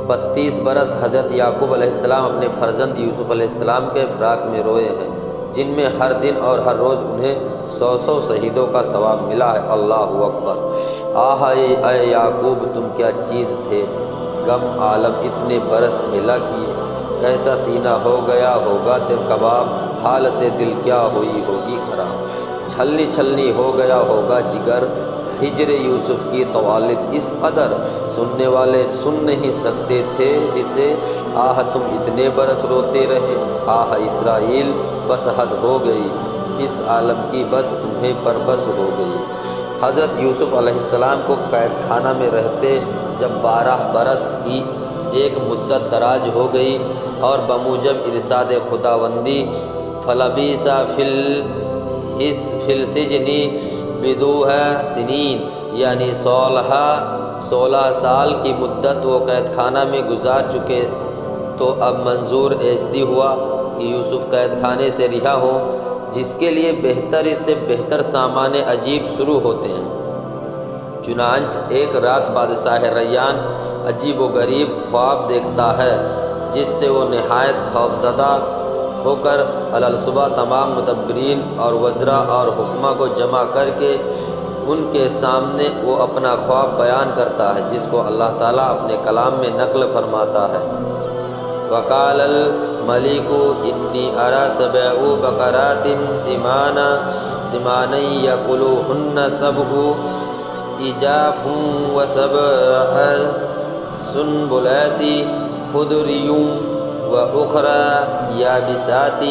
32 برس حضرت یعقوب علیہ السلام اپنے فرزند یوسف علیہ السلام کے فراق میں روئے ہیں، جن میں ہر دن اور ہر روز انہیں 100 شہیدوں کا ثواب ملا ہے۔ اللہ اکبر! اے یعقوب، تم کیا چیز تھے! غم عالم اتنے برس جھیلا کیے، کیسا سینہ ہو گیا ہوگا تیرے کباب، حالت دل کیا ہوئی ہوگی خراب، چھلنی چھلنی ہو گیا ہوگا جگر، ہجر یوسف کی طوالت اس قدر سننے والے سن نہیں سکتے تھے جسے آہ تم اتنے برس روتے رہے۔ آہ اسرائیل، بس حد ہو گئی اس عالم کی، بس تمہیں پر بس ہو گئی۔ حضرت یوسف علیہ السلام کو قید خانہ میں رہتے جب 12 برس کی ایک مدت دراز ہو گئی اور بموجب ارشاد خداوندی فلبث فی السجن بضع سنین، یعنی 16 سال کی مدت وہ قید خانہ میں گزار چکے، تو اب منظور ایجدی ہوا کہ یوسف قید خانے سے رہا ہوں، جس کے لیے بہتر سے بہتر سامان عجیب شروع ہوتے ہیں۔ چنانچہ ایک رات بادشاہ ریان عجیب و غریب خواب دیکھتا ہے، جس سے وہ نہایت خوف زدہ ہو کر الصبح تمام مدبرین اور وزراء اور حکماء کو جمع کر کے ان کے سامنے وہ اپنا خواب بیان کرتا ہے، جس کو اللہ تعالیٰ اپنے کلام میں نقل فرماتا ہے۔ وقال الملك انی ارى 7 بقرات سمان یأکلوہن 7 عجاف و7 سنبلات خضر وأخرى یابسات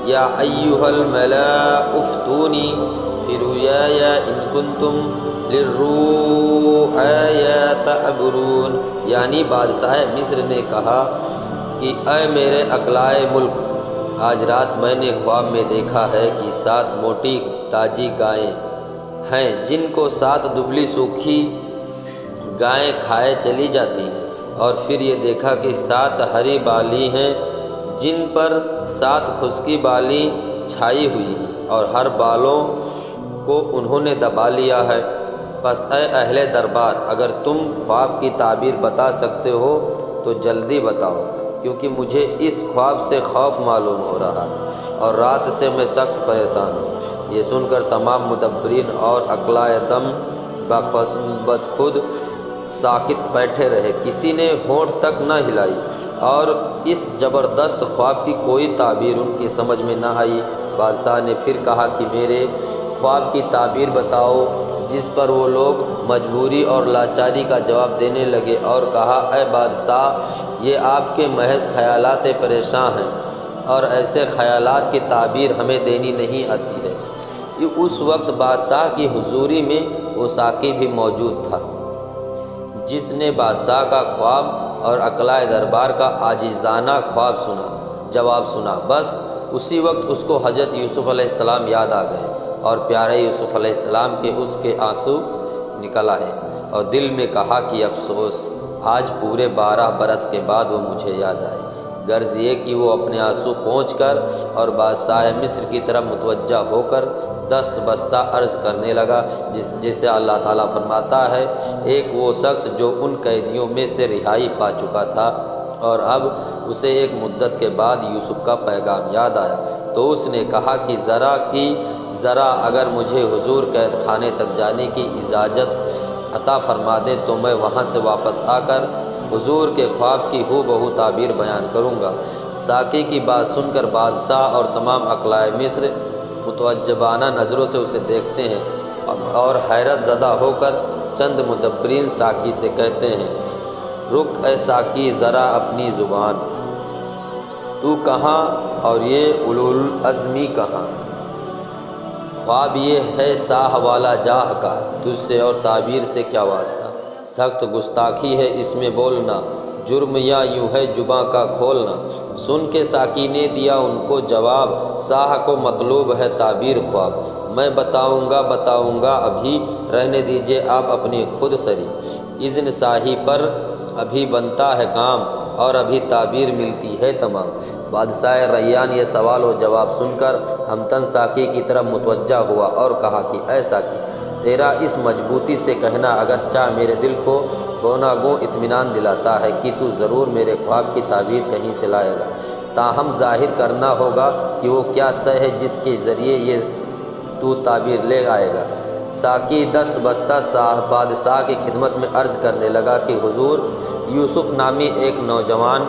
یا ایھا الملأ افتونی فی رؤیای ان کنتم للرؤیا تعبرون، یعنی بادشاہ مصر نے کہا کہ اے میرے اقلائے ملک، آج رات میں نے خواب میں دیکھا ہے کہ 7 موٹی تاجی گائیں ہیں جن کو 7 دبلی سوکھی گائیں کھائے چلی جاتی ہیں، اور پھر یہ دیکھا کہ 7 ہری بالی ہیں جن پر 7 خشکی بالی چھائی ہوئی ہیں، اور ہر بالوں کو انہوں نے دبا لیا ہے۔ بس اے اہل دربار، اگر تم خواب کی تعبیر بتا سکتے ہو تو جلدی بتاؤ، کیونکہ مجھے اس خواب سے خوف معلوم ہو رہا ہے اور رات سے میں سخت پریشان ہوں۔ یہ سن کر تمام مدبرین اور عقلائے دم بدخود ساکت بیٹھے رہے، کسی نے ہونٹ تک نہ ہلائی، اور اس زبردست خواب کی کوئی تعبیر ان کی سمجھ میں نہ آئی۔ بادشاہ نے پھر کہا کہ میرے خواب کی تعبیر بتاؤ، جس پر وہ لوگ مجبوری اور لاچاری کا جواب دینے لگے اور کہا، اے بادشاہ، یہ آپ کے محض خیالات پریشان ہیں، اور ایسے خیالات کی تعبیر ہمیں دینی نہیں آتی ہے۔ اس وقت بادشاہ کی حضوری میں وہ ساقی بھی موجود تھا، جس نے بادشاہ کا خواب اور عقلائے دربار کا عاجزانہ جواب سنا۔ بس اسی وقت اس کو حضرت یوسف علیہ السلام یاد آ گئے، اور پیارے یوسف علیہ السلام کے اس کے آنسو نکل آئے، اور دل میں کہا کہ افسوس، آج پورے 12 برس کے بعد وہ مجھے یاد آئے۔ غرض یہ کہ وہ اپنے آنسو پہنچ کر اور بادشاہ مصر کی طرف متوجہ ہو کر دست بستہ عرض کرنے لگا، جیسے اللہ تعالیٰ فرماتا ہے، ایک وہ شخص جو ان قیدیوں میں سے رہائی پا چکا تھا اور اب اسے ایک مدت کے بعد یوسف کا پیغام یاد آیا، تو اس نے کہا کہ ذرا اگر مجھے حضور قید خانے تک جانے کی اجازت عطا فرما دیں تو میں وہاں سے واپس آ کر حضور کے خواب کی ہو بہو تعبیر بیان کروں گا۔ ساقی کی بات سن کر بادشاہ اور تمام اقلائے مصر متعجبانہ نظروں سے اسے دیکھتے ہیں اور حیرت زدہ ہو کر چند مدبرین ساقی سے کہتے ہیں، رک اے ساقی ذرا اپنی زبان، تو کہاں اور یہ اولوالعزمی کہاں؟ خواب یہ ہے ساہ والا جاہ کا، تجھ سے اور تعبیر سے کیا واسطہ؟ سخت گستاخی ہے اس میں بولنا، جرم یا یوں ہے جباں کا کھولنا۔ سن کے ساقی نے دیا ان کو جواب، ساہ کو مطلوب ہے تعبیر خواب۔ میں بتاؤں گا ابھی، رہنے دیجئے آپ اپنی خود سری۔ اذن ساہی پر ابھی بنتا ہے کام، اور ابھی تعبیر ملتی ہے تمام۔ بادشاہ ریان یہ سوال و جواب سن کر ہمتن ساقی کی طرف متوجہ ہوا اور کہا کہ اے ساقی، تیرا اس مضبوطی سے کہنا اگرچہ میرے دل کو گوناگوں اطمینان دلاتا ہے کہ تو ضرور میرے خواب کی تعبیر کہیں سے لائے گا، تاہم ظاہر کرنا ہوگا کہ وہ کیا شے ہے جس کے ذریعے یہ تو تعبیر لے آئے گا۔ ساقی دست بستہ بادشاہ کی خدمت میں عرض کرنے لگا کہ حضور، یوسف نامی ایک نوجوان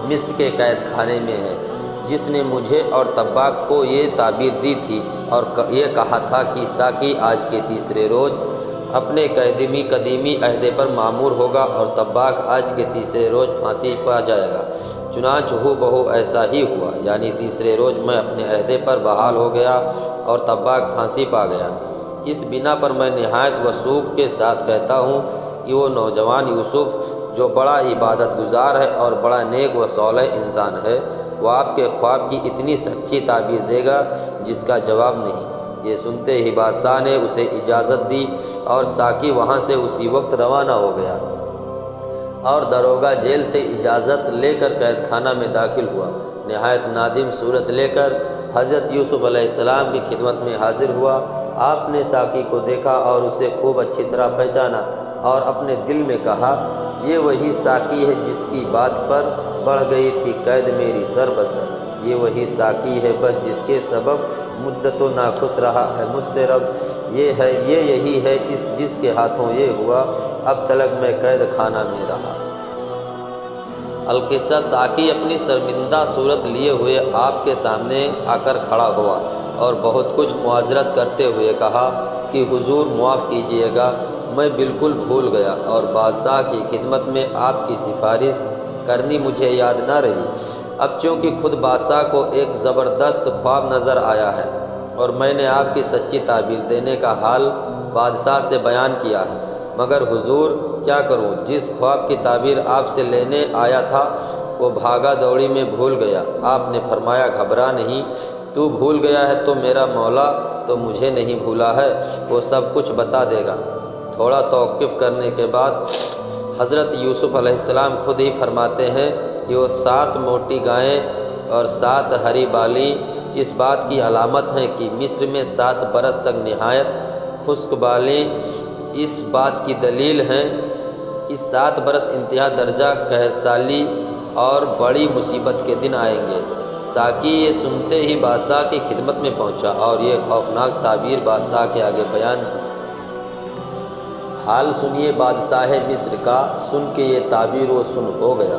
مصر کے قید خانے میں ہے، جس نے مجھے اور طباخ کو یہ تعبیر دی تھی اور یہ کہا تھا کہ ساقی آج کے تیسرے روز اپنے قدیمی عہدے پر معمور ہوگا اور طباخ آج کے تیسرے روز پھانسی پا جائے گا۔ چنانچہ ہو بہو ایسا ہی ہوا، یعنی تیسرے روز میں اپنے عہدے پر بحال ہو گیا اور طباخ پھانسی پا گیا۔ اس بنا پر میں نہایت وثوق کے ساتھ کہتا ہوں کہ وہ نوجوان یوسف جو بڑا عبادت گزار ہے اور بڑا نیک و صالح انسان ہے، وہ آپ کے خواب کی اتنی سچی تعبیر دے گا جس کا جواب نہیں۔ یہ سنتے ہی بادشاہ نے اسے اجازت دی اور ساقی وہاں سے اسی وقت روانہ ہو گیا اور داروغہ جیل سے اجازت لے کر قید خانہ میں داخل ہوا۔ نہایت نادم صورت لے کر حضرت یوسف علیہ السلام کی خدمت میں حاضر ہوا۔ آپ نے ساقی کو دیکھا اور اسے خوب اچھی طرح پہچانا اور اپنے دل میں کہا، یہ وہی ساقی ہے جس کی بات پر بڑھ گئی تھی قید میری سر بسر، یہ وہی ساقی ہے بس جس کے سبب مدت و ناخوش رہا ہے مجھ سے رب، یہ یہی ہے جس کے ہاتھوں یہ ہوا اب تلک میں قید خانہ میں رہا۔ القصہ ساقی اپنی شرمندہ صورت لیے ہوئے آپ کے سامنے آ کر کھڑا ہوا اور بہت کچھ معذرت کرتے ہوئے کہا کہ حضور معاف کیجیے گا، میں بالکل بھول گیا اور بادشاہ کی خدمت میں آپ کی سفارش کرنی مجھے یاد نہ رہی۔ اب چونکہ خود بادشاہ کو ایک زبردست خواب نظر آیا ہے اور میں نے آپ کی سچی تعبیر دینے کا حال بادشاہ سے بیان کیا ہے، مگر حضور کیا کروں، جس خواب کی تعبیر آپ سے لینے آیا تھا وہ بھاگا دوڑی میں بھول گیا۔ آپ نے فرمایا، گھبرا نہیں، تو بھول گیا ہے تو میرا مولا تو مجھے نہیں بھولا ہے، وہ سب کچھ بتا دے گا۔ تھوڑا توقف کرنے کے بعد حضرت یوسف علیہ السلام خود ہی فرماتے ہیں کہ وہ 7 موٹی گائیں اور 7 ہری بالی اس بات کی علامت ہیں کہ مصر میں 7 برس تک نہایت خشک بالی اس بات کی دلیل ہیں کہ 7 برس انتہا درجہ قحط اور بڑی مصیبت کے دن آئیں گے۔ ساقی یہ سنتے ہی بادشاہ کی خدمت میں پہنچا اور یہ خوفناک تعبیر بادشاہ کے آگے بیان کی۔ حال سنیے بادشاہ مصر کا، سن کے یہ تعبیر وہ سن ہو گیا،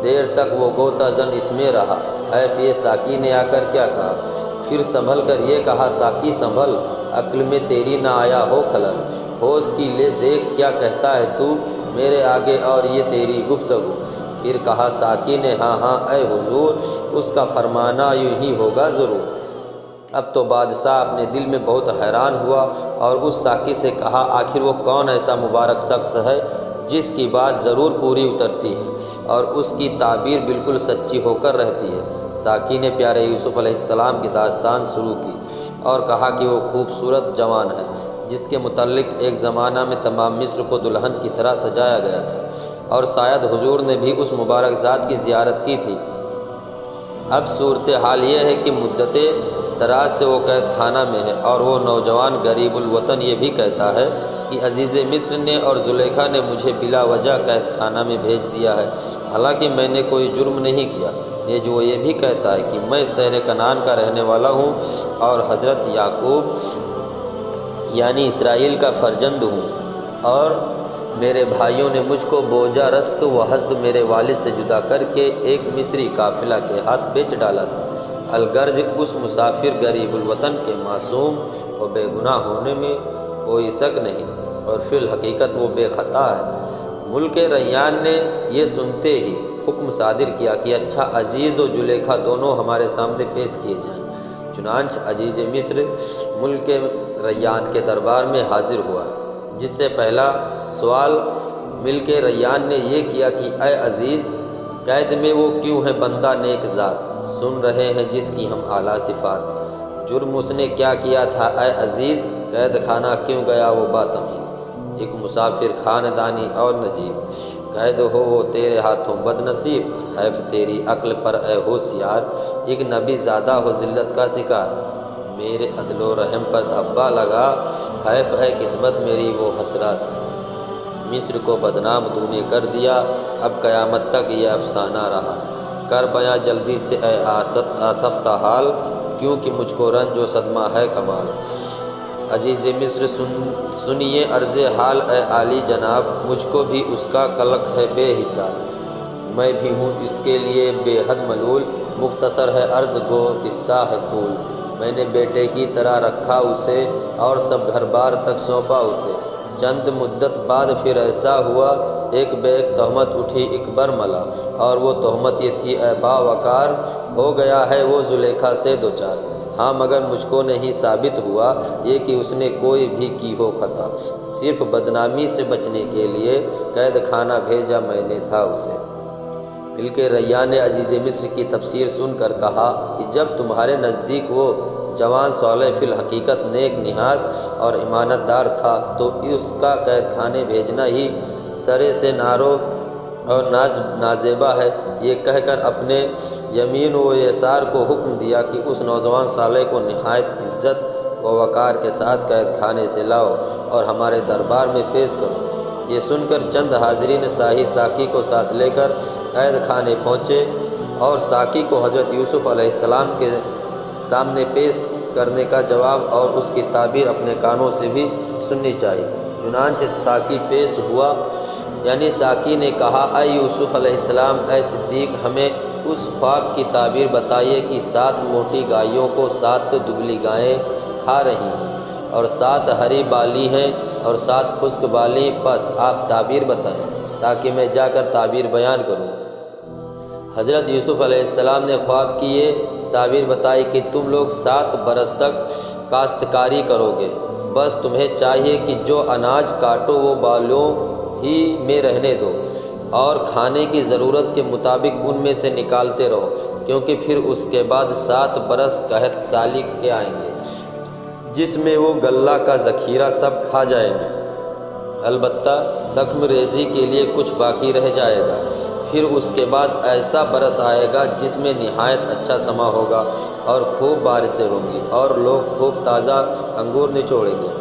دیر تک وہ غوطہ زن اس میں رہا، حیف یہ ساقی نے آ کر کیا کہا۔ پھر سنبھل کر یہ کہا، ساقی سنبھل، عقل میں تیری نہ آیا ہو خلل، ہوش کی لے دیکھ کیا کہتا ہے تو میرے آگے اور یہ تیری گفتگو۔ پھر کہا ساقی نے، ہاں اے حضور، اس کا فرمانا یوں ہی ہوگا ضرور۔ اب تو بادشاہ اپنے دل میں بہت حیران ہوا اور اس ساقی سے کہا، آخر وہ کون ایسا مبارک شخص ہے جس کی بات ضرور پوری اترتی ہے اور اس کی تعبیر بالکل سچی ہو کر رہتی ہے۔ ساقی نے پیارے یوسف علیہ السلام کی داستان شروع کی اور کہا کہ وہ خوبصورت جوان ہے جس کے متعلق ایک زمانہ میں تمام مصر کو دلہن کی طرح سجایا گیا تھا اور شاید حضور نے بھی اس مبارک ذات کی زیارت کی تھی۔ اب صورتحال یہ ہے کہ مدت دراز سے وہ قید خانہ میں ہے اور وہ نوجوان غریب الوطن یہ بھی کہتا ہے کہ عزیز مصر نے اور زلیخا نے مجھے بلا وجہ قید خانہ میں بھیج دیا ہے، حالانکہ میں نے کوئی جرم نہیں کیا۔ جو وہ یہ بھی کہتا ہے کہ میں شہر کنعان کا رہنے والا ہوں اور حضرت یعقوب یعنی اسرائیل کا فرزند ہوں اور میرے بھائیوں نے مجھ کو بوجھا رزق و حسد میرے والد سے جدا کر کے ایک مصری قافلہ کے ہاتھ بیچ ڈالا تھا۔ الغرض اس مسافر غریب الوطن کے معصوم و بے گناہ ہونے میں کوئی شک نہیں، اور فی الحقیقت وہ بے خطا ہے۔ ملک ریان نے یہ سنتے ہی حکم صادر کیا کہ اچھا عزیز و زلیخا دونوں ہمارے سامنے پیش کیے جائیں۔ چنانچہ عزیز مصر ملک ریان کے دربار میں حاضر ہوا، جس سے پہلا سوال ملک ریان نے یہ کیا کہ اے عزیز، قید میں وہ کیوں ہے بندہ نیک ذات؟ سن رہے ہیں جس کی ہم اعلیٰ صفات۔ جرم اس نے کیا کیا تھا اے عزیز؟ قید خانہ کیوں گیا وہ باتمیز؟ ایک مسافر خاندانی اور نجیب، قید ہو وہ تیرے ہاتھوں بد نصیب، حیف تیری عقل پر اے ہوشیار، ایک نبی زادہ ہو ذلت کا شکار، میرے عدل و رحم پر دھبا لگا، حیف ہے قسمت میری وہ حسرات۔ مصر کو بدنام تو نے کر دیا، اب قیامت تک یہ افسانہ رہا، کر بیاں جلدی سے اے آصفتہ حال، کیونکہ مجھ کو رنج و صدمہ ہے کمال۔ عزیز مصر سنیے عرض حال اے عالی جناب، مجھ کو بھی اس کا قلق ہے بے حساب، میں بھی ہوں اس کے لیے بے حد ملول، مختصر ہے عرض گو قصہ ہے طول۔ میں نے بیٹے کی طرح رکھا اسے، اور سب گھر بار تک سونپا اسے، چند مدت بعد پھر ایسا ہوا، ایک بے ایک تہمت اٹھی ایک برملا، اور وہ تہمت یہ تھی اے باوقار، ہو گیا ہے وہ زلیخا سے دوچار۔ ہاں مگر مجھ کو نہیں ثابت ہوا یہ کہ اس نے کوئی بھی کی ہو خطا، صرف بدنامی سے بچنے کے لیے قید خانہ بھیجا میں نے تھا اسے۔ ملک ریان نے عزیز مصر کی تفسیر سن کر کہا کہ جب تمہارے نزدیک وہ جوان صالح فی الحقیقت نیک نہاد اور امانت دار تھا، تو اس کا قید خانے بھیجنا ہی سرے سے نارو اور نازیبا ہے۔ یہ کہہ کر اپنے یمین و یسار کو حکم دیا کہ اس نوجوان صالح کو نہایت عزت و وقار کے ساتھ قید خانے سے لاؤ اور ہمارے دربار میں پیش کرو۔ یہ سن کر چند حاضرین شاہی ساقی کو ساتھ لے کر قید خانے پہنچے، اور ساقی کو حضرت یوسف علیہ السلام کے سامنے پیش کرنے کا جواب اور اس کی تعبیر اپنے کانوں سے بھی سننی چاہیے۔ چنانچہ ساقی پیش ہوا، یعنی ساقی نے کہا اے یوسف علیہ السلام، اے صدیق، ہمیں اس خواب کی تعبیر بتائیے کہ 7 موٹی گائیوں کو 7 دبلی گائیں کھا رہی ہیں، اور 7 ہری بالی ہیں اور 7 خشک بالی، پس آپ تعبیر بتائیں تاکہ میں جا کر تعبیر بیان کروں۔ حضرت یوسف علیہ السلام نے خواب کی یہ تعبیر بتائی کہ تم لوگ 7 برس تک کاشتکاری کرو گے، بس تمہیں چاہیے کہ جو اناج کاٹو وہ بالوں ہی میں رہنے دو، اور کھانے کی ضرورت کے مطابق ان میں سے نکالتے رہو، کیونکہ پھر اس کے بعد 7 برس قحط سالی کے آئیں گے، جس میں وہ غلہ کا ذخیرہ سب کھا جائیں گے، البتہ تخم ریزی کے لیے کچھ باقی رہ جائے گا۔ پھر اس کے بعد ایسا برس آئے گا جس میں نہایت اچھا سما ہوگا، اور خوب بارشیں ہوں گی، اور لوگ خوب تازہ انگور نچوڑیں گے۔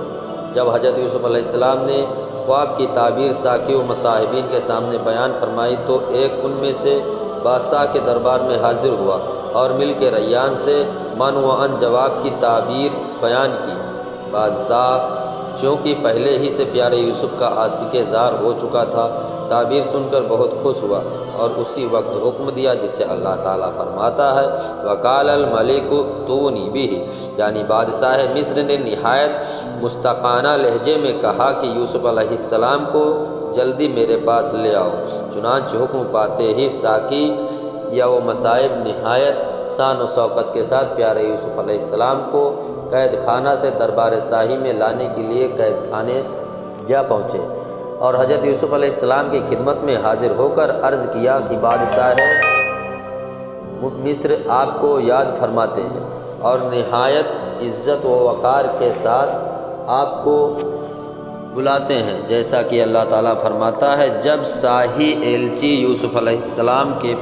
جب حضرت یوسف علیہ السلام نے خواب کی تعبیر ساقی و مصاحبین کے سامنے بیان فرمائی، تو ایک ان میں سے بادشاہ کے دربار میں حاضر ہوا اور ملک ریان سے من و ان جواب کی تعبیر بیان کی۔ بادشاہ چونکہ پہلے ہی سے پیارے یوسف کا عاشق زار ہو چکا تھا، تعبیر سن کر بہت خوش ہوا، اور اسی وقت حکم دیا جسے اللہ تعالیٰ فرماتا ہے وقال الملک ائتونی بہ، یعنی بادشاہ مصر نے نہایت مستقانہ لہجے میں کہا کہ یوسف علیہ السلام کو جلدی میرے پاس لے آؤ۔ چنانچہ حکم پاتے ہی ساقی یا وہ مصائب نہایت شان و شوکت کے ساتھ پیارے یوسف علیہ السلام کو قید خانہ سے دربار شاہی میں لانے کے لیے قید خانے جا پہنچے، اور حضرت یوسف علیہ السلام کی خدمت میں حاضر ہو کر عرض کیا کہ بادشاہ مصر آپ کو یاد فرماتے ہیں، اور نہایت عزت و وقار کے ساتھ آپ کو بلاتے ہیں، جیسا کہ اللہ تعالیٰ فرماتا ہے جب شاہی ایلچی یوسف علیہ السلام کے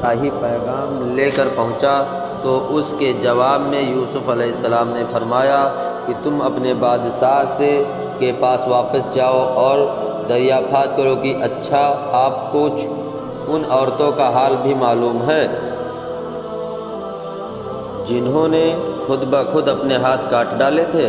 شاہی پیغام لے کر پہنچا تو اس کے جواب میں یوسف علیہ السلام نے فرمایا کہ تم اپنے بادشاہ کے پاس واپس جاؤ اور دریافت کرو کہ اچھا آپ کچھ ان عورتوں کا حال بھی معلوم ہے جنہوں نے خود بخود اپنے ہاتھ کاٹ ڈالے تھے،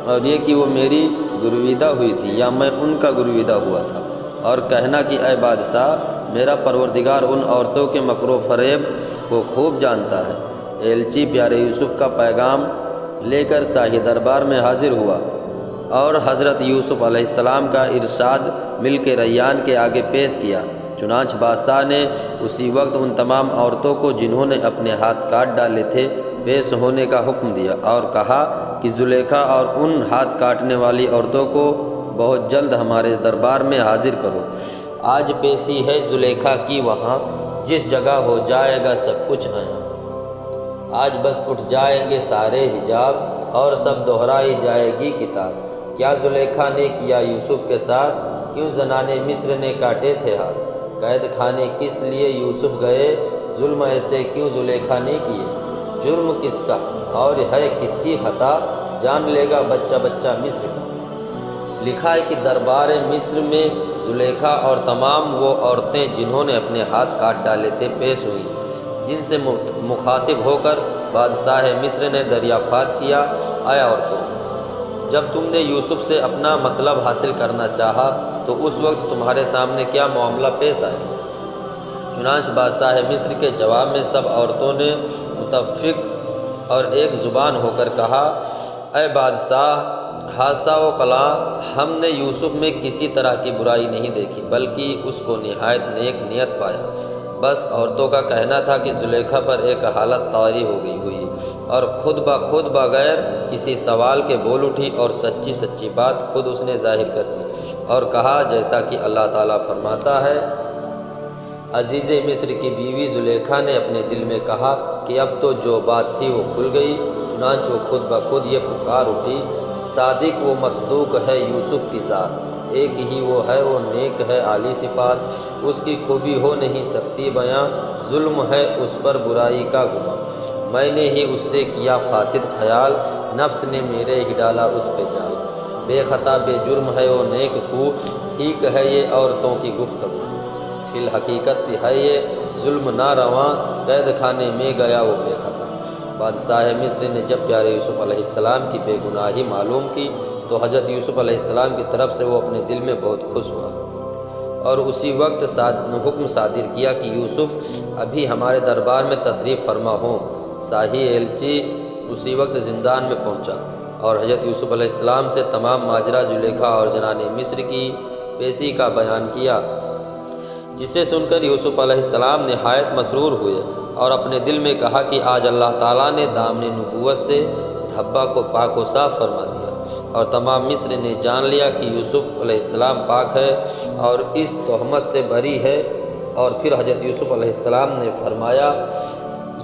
اور یہ کہ وہ میری گرویدہ ہوئی تھی یا میں ان کا گرویدہ ہوا تھا، اور کہنا کہ اے بادشاہ، میرا پروردگار ان عورتوں کے مکر و فریب کو خوب جانتا ہے۔ ایلچی پیارے یوسف کا پیغام لے کر شاہی دربار میں حاضر ہوا اور حضرت یوسف علیہ السلام کا ارشاد مل کے ریان کے آگے پیش کیا۔ چنانچہ بادشاہ نے اسی وقت ان تمام عورتوں کو جنہوں نے اپنے ہاتھ کاٹ ڈالے تھے پیش ہونے کا حکم دیا، اور کہا کہ زلیخا اور ان ہاتھ کاٹنے والی عورتوں کو بہت جلد ہمارے دربار میں حاضر کرو۔ آج پیشی ہے زلیخا کی وہاں، جس جگہ ہو جائے گا سب کچھ عیاں۔ آج بس اٹھ جائیں گے سارے حجاب اور سب دہرائی جائے گی کتاب۔ کیا زلیخا نے کیا یوسف کے ساتھ؟ کیوں زنانے مصر نے کاٹے تھے ہاتھ؟ قید خانے کس لیے یوسف گئے؟ ظلم ایسے کیوں زلیخا نے کیے؟ جرم کس کا اور ہے کس کی خطا؟ جان لے گا بچہ بچہ مصر کا۔ لکھا ہے کہ دربار مصر میں زلیخا اور تمام وہ عورتیں جنہوں نے اپنے ہاتھ کاٹ ڈالے تھے پیش ہوئی، جن سے مخاطب ہو کر بادشاہ مصر نے دریافت کیا، اے عورتوں، جب تم نے یوسف سے اپنا مطلب حاصل کرنا چاہا تو اس وقت تمہارے سامنے کیا معاملہ پیش آیا؟ چنانچہ بادشاہ مصر کے جواب میں سب عورتوں نے متفق اور ایک زبان ہو کر کہا، اے بادشاہ، حاشا و کلاں، ہم نے یوسف میں کسی طرح کی برائی نہیں دیکھی، بلکہ اس کو نہایت نیک نیت پایا۔ بس عورتوں کا کہنا تھا کہ زلیخا پر ایک حالت طاری ہو گئی ہوئی اور خود بغیر کسی سوال کے بول اٹھی اور سچی سچی بات خود اس نے ظاہر کر دی اور کہا، جیسا کہ اللہ تعالیٰ فرماتا ہے، عزیز مصر کی بیوی زلیخا نے اپنے دل میں کہا کہ اب تو جو بات تھی وہ کھل گئی۔ چنانچہ وہ خود بخود یہ پکار اٹھی، صادق و مصدوق ہے یوسف کی ذات، ایک ہی وہ ہے، وہ نیک ہے عالی صفات، اس کی خوبی ہو نہیں سکتی بیاں، ظلم ہے اس پر برائی کا گماں، میں نے ہی اس سے کیا فاسد خیال، نفس نے میرے ہی ڈالا اس پہ جال، بے خطا بے جرم ہے وہ نیک خو، ٹھیک ہے یہ عورتوں کی گفتگو، فی الحقیقت ہے یہ ظلم نہ رواں، قید خانے میں گیا وہ بے خطا۔ بادشاہ مصر نے جب پیارے یوسف علیہ السلام کی بے گناہی معلوم کی تو حضرت یوسف علیہ السلام کی طرف سے وہ اپنے دل میں بہت خوش ہوا اور اسی وقت حکم صادر کیا کہ یوسف ابھی ہمارے دربار میں تشریف فرما ہوں۔ شاہی ایلچی اسی وقت زندان میں پہنچا اور حضرت یوسف علیہ السلام سے تمام ماجرا زلیخا اور جنان مصر کی پیشی کا بیان کیا، جسے سن کر یوسف علیہ السلام نہایت مسرور ہوئے اور اپنے دل میں کہا کہ آج اللہ تعالیٰ نے دامن نبوت سے دھبا کو پاک و صاف فرما دیا اور تمام مصر نے جان لیا کہ یوسف علیہ السلام پاک ہے اور اس تہمت سے بری ہے۔ اور پھر حضرت یوسف علیہ السلام نے فرمایا،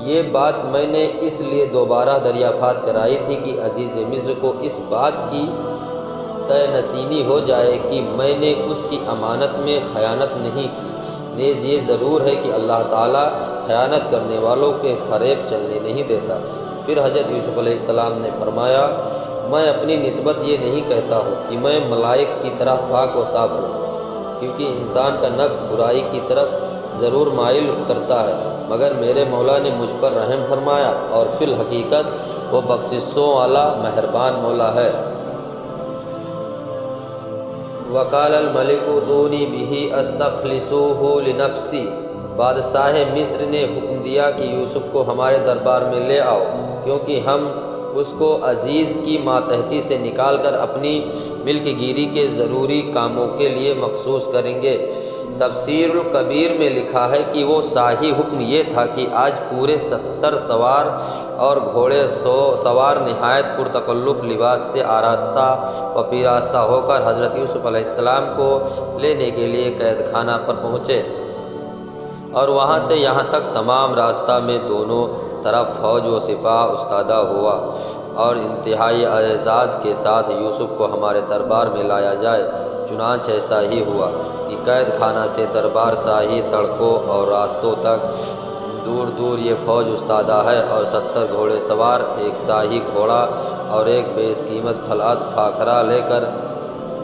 یہ بات میں نے اس لیے دوبارہ دریافت کرائی تھی کہ عزیز مصر کو اس بات کی طے نشینی ہو جائے کہ میں نے اس کی امانت میں خیانت نہیں کی، نیز یہ ضرور ہے کہ اللہ تعالیٰ خیانت کرنے والوں کے فریب چلنے نہیں دیتا۔ پھر حضرت یوسف علیہ السلام نے فرمایا، میں اپنی نسبت یہ نہیں کہتا ہوں کہ میں ملائک کی طرح پاک و صاف ہوں، کیونکہ انسان کا نفس برائی کی طرف ضرور مائل کرتا ہے، مگر میرے مولا نے مجھ پر رحم فرمایا اور فی الحقیقت وہ بخششوں والا مہربان مولا ہے۔ وقال الملک ائتونی بہ استخلصہ لنفسی، بادشاہ مصر نے حکم دیا کہ یوسف کو ہمارے دربار میں لے آؤ، کیونکہ ہم اس کو عزیز کی ماتحتی سے نکال کر اپنی ملک گیری کے ضروری کاموں کے لیے مخصوص کریں گے۔ تفسیر الکبیر میں لکھا ہے کہ وہ شاہی حکم یہ تھا کہ آج پورے 70 سوار اور گھوڑے سوار نہایت پرتکلف لباس سے آراستہ و پیراستہ ہو کر حضرت یوسف علیہ السلام کو لینے کے لیے قید خانہ پر پہنچے اور وہاں سے یہاں تک تمام راستہ میں دونوں طرف فوج و سپاہ استادہ ہوا اور انتہائی اعزاز کے ساتھ یوسف کو ہمارے دربار میں لایا جائے۔ چنانچہ ایسا ہی ہوا کہ قید خانہ سے دربار شاہی سڑکوں اور راستوں تک دور دور یہ فوج استادہ ہے اور 70 گھوڑے سوار ایک شاہی گھوڑا اور ایک بیش قیمت خلعت فاخرہ لے کر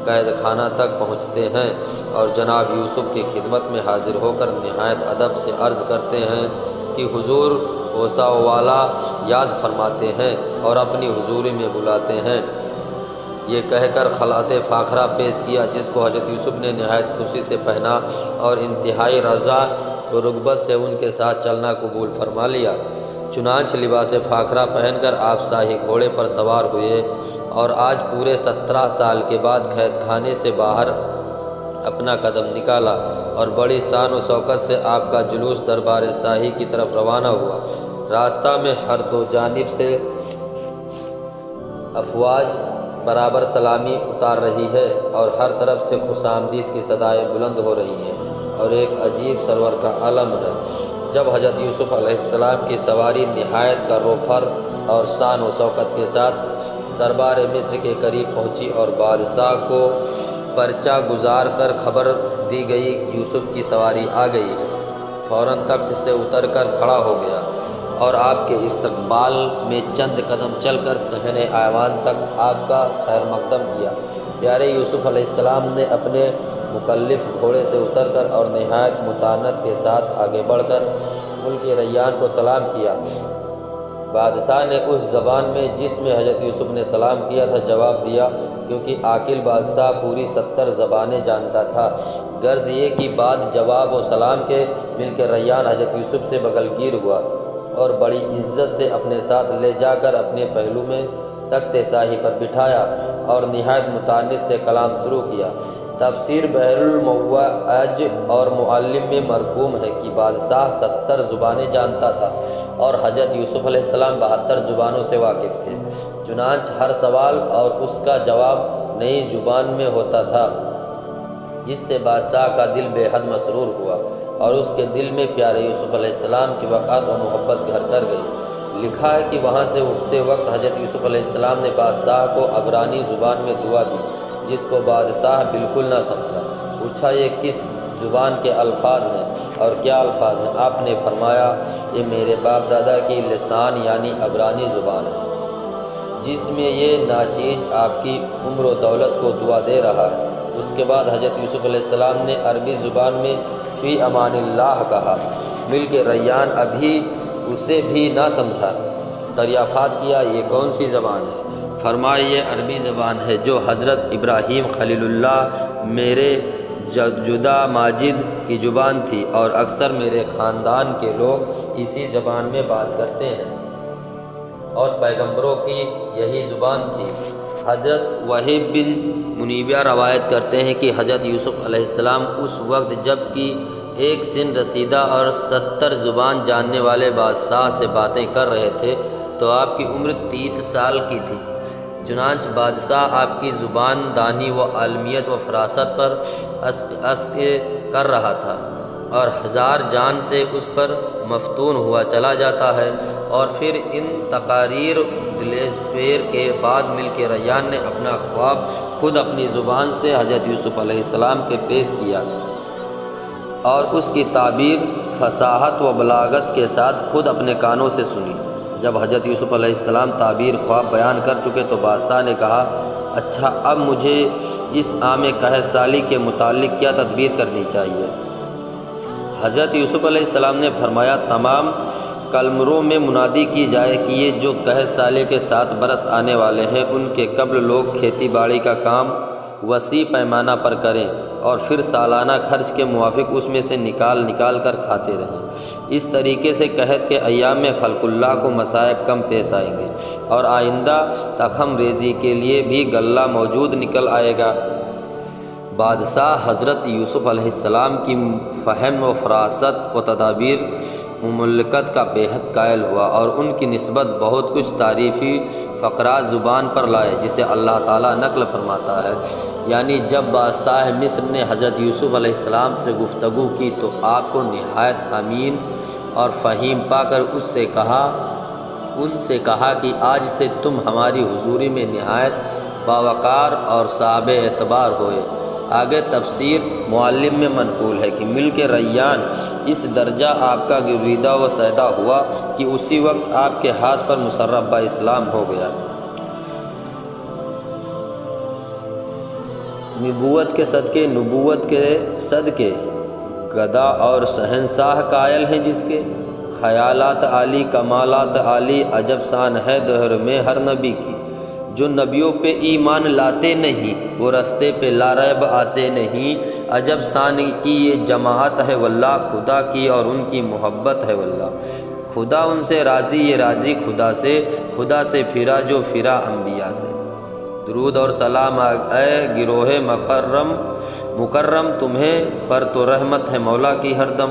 قید خانہ تک پہنچتے ہیں اور جناب یوسف کی خدمت میں حاضر ہو کر نہایت ادب سے عرض کرتے ہیں کہ حضور اوسا والا یاد فرماتے ہیں اور اپنی حضوری میں بلاتے ہیں۔ یہ کہہ کر خلعت فاخرہ پیش کیا، جس کو حضرت یوسف نے نہایت خوشی سے پہنا اور انتہائی رضا و رغبت سے ان کے ساتھ چلنا قبول فرما لیا۔ چنانچہ لباس فاخرہ پہن کر آپ شاہی گھوڑے پر سوار ہوئے اور آج پورے 17 سال کے بعد قید خانے سے باہر اپنا قدم نکالا، اور بڑی شان و شوکت سے آپ کا جلوس دربار شاہی کی طرف روانہ ہوا۔ راستہ میں ہر دو جانب سے افواج برابر سلامی اتار رہی ہے اور ہر طرف سے خوش آمدید کی صدائیں بلند ہو رہی ہیں، اور ایک عجیب سرور کا عالم ہے۔ جب حضرت یوسف علیہ السلام کی سواری نہایت کر و فر اور شان و شوکت کے ساتھ دربار مصر کے قریب پہنچی اور بادشاہ کو پرچہ گزار کر خبر دی گئی کہ یوسف کی سواری آ گئی ہے، فوراً تخت سے اتر کر کھڑا ہو گیا اور آپ کے استقبال میں چند قدم چل کر صحن ایوان تک آپ کا خیر مقدم کیا۔ پیارے یوسف علیہ السلام نے اپنے مکلف گھوڑے سے اتر کر اور نہایت متانت کے ساتھ آگے بڑھ کر ملک ریان کو سلام کیا۔ بادشاہ نے اس زبان میں جس میں حضرت یوسف نے سلام کیا تھا جواب دیا، کیونکہ عاقل بادشاہ پوری 70 زبانیں جانتا تھا۔ غرض یہ کہ بعد جواب و سلام کے ملک ریان حضرت یوسف سے بغل گیر ہوا اور بڑی عزت سے اپنے ساتھ لے جا کر اپنے پہلو میں تخت شاہی پر بٹھایا اور نہایت متانت سے کلام شروع کیا۔ تفسیر بحر المعوج اور معلم میں مرقوم ہے کہ بادشاہ 70 زبانیں جانتا تھا اور حضرت یوسف علیہ السلام 72 زبانوں سے واقف تھے۔ چنانچہ ہر سوال اور اس کا جواب نئی زبان میں ہوتا تھا، جس سے بادشاہ کا دل بے حد مسرور ہوا اور اس کے دل میں پیارے یوسف علیہ السلام کی وقار و محبت گھر کر گئی۔ لکھا ہے کہ وہاں سے اٹھتے وقت حضرت یوسف علیہ السلام نے بادشاہ کو عبرانی زبان میں دعا دی، جس کو بادشاہ بالکل نہ سمجھا۔ پوچھا یہ کس زبان کے الفاظ ہیں اور کیا الفاظ ہیں؟ آپ نے فرمایا یہ میرے باپ دادا کی لسان یعنی عبرانی زبان ہے، جس میں یہ ناچیز آپ کی عمر و دولت کو دعا دے رہا ہے۔ اس کے بعد حضرت یوسف علیہ السلام نے عربی زبان میں فی امان اللہ کہا۔ ملک ریان ابھی اسے بھی نہ سمجھا، دریافت کیا یہ کون سی زبان ہے؟ فرمایا یہ عربی زبان ہے جو حضرت ابراہیم خلیل اللہ میرے جدہ ماجد کی زبان تھی، اور اکثر میرے خاندان کے لوگ اسی زبان میں بات کرتے ہیں، اور پیغمبروں کی یہی زبان تھی۔ حضرت وہیب بن منیبیہ روایت کرتے ہیں کہ حضرت یوسف علیہ السلام اس وقت جب کہ ایک سن رسیدہ اور 70 زبان جاننے والے بادشاہ سے باتیں کر رہے تھے تو آپ کی عمر 30 سال کی تھی۔ چنانچہ بادشاہ آپ کی زبان دانی و عالمیت و فراست پر عشق کر رہا تھا اور ہزار جان سے اس پر مفتون ہوا چلا جاتا ہے۔ اور پھر ان تقاریر دلچسپی کے بعد ملک ریان نے اپنا خواب خود اپنی زبان سے حضرت یوسف علیہ السلام کے پیش کیا اور اس کی تعبیر فصاحت و بلاغت کے ساتھ خود اپنے کانوں سے سنی۔ جب حضرت یوسف علیہ السلام تعبیر خواب بیان کر چکے تو بادشاہ نے کہا اچھا اب مجھے اس عام قحط سالی کے متعلق کیا تدبیر کرنی چاہیے؟ حضرت یوسف علیہ السلام نے فرمایا تمام قلمروں میں منادی کی جائے کہ یہ جو قحط سالی کے 7 برس آنے والے ہیں ان کے قبل لوگ کھیتی باڑی کا کام وسیع پیمانہ پر کریں اور پھر سالانہ خرچ کے موافق اس میں سے نکال کر کھاتے رہیں۔ اس طریقے سے قحط کے ایام میں خلق اللہ کو مصائب کم پیش آئیں گے اور آئندہ تخم ریزی کے لیے بھی غلہ موجود نکل آئے گا۔ بادشاہ حضرت یوسف علیہ السلام کی فہم و فراست و تدابیر مملکت کا بے حد قائل ہوا اور ان کی نسبت بہت کچھ تعریفی فقرات زبان پر لائے، جسے اللہ تعالیٰ نقل فرماتا ہے، یعنی جب بادشاہ مصر نے حضرت یوسف علیہ السلام سے گفتگو کی تو آپ کو نہایت امین اور فہیم پا کر ان سے کہا کہ آج سے تم ہماری حضوری میں نہایت باوقار اور صاحب اعتبار ہوئے۔ آگے تفسیر معلم میں منقول ہے کہ ملک ریان اس درجہ آپ کا گرویدہ و سیدہ ہوا کہ اسی وقت آپ کے ہاتھ پر مشرف با اسلام ہو گیا۔ نبوت کے صدقے گدا اور شہنشاہ قائل ہیں جس کے خیالات عالی کمالات عالی عجب شان ہے دہر میں ہر نبی کی۔ جو نبیوں پہ ایمان لاتے نہیں وہ رستے پہ لاریب آتے نہیں۔ عجب شان کی یہ جماعت ہے واللہ خدا کی، اور ان کی محبت ہے واللہ خدا ان سے راضی، یہ راضی خدا سے پھرا جو پھرا انبیاء سے۔ درود اور سلام اے گروہ مکرم تمہیں پر تو رحمت ہے مولا کی ہر دم۔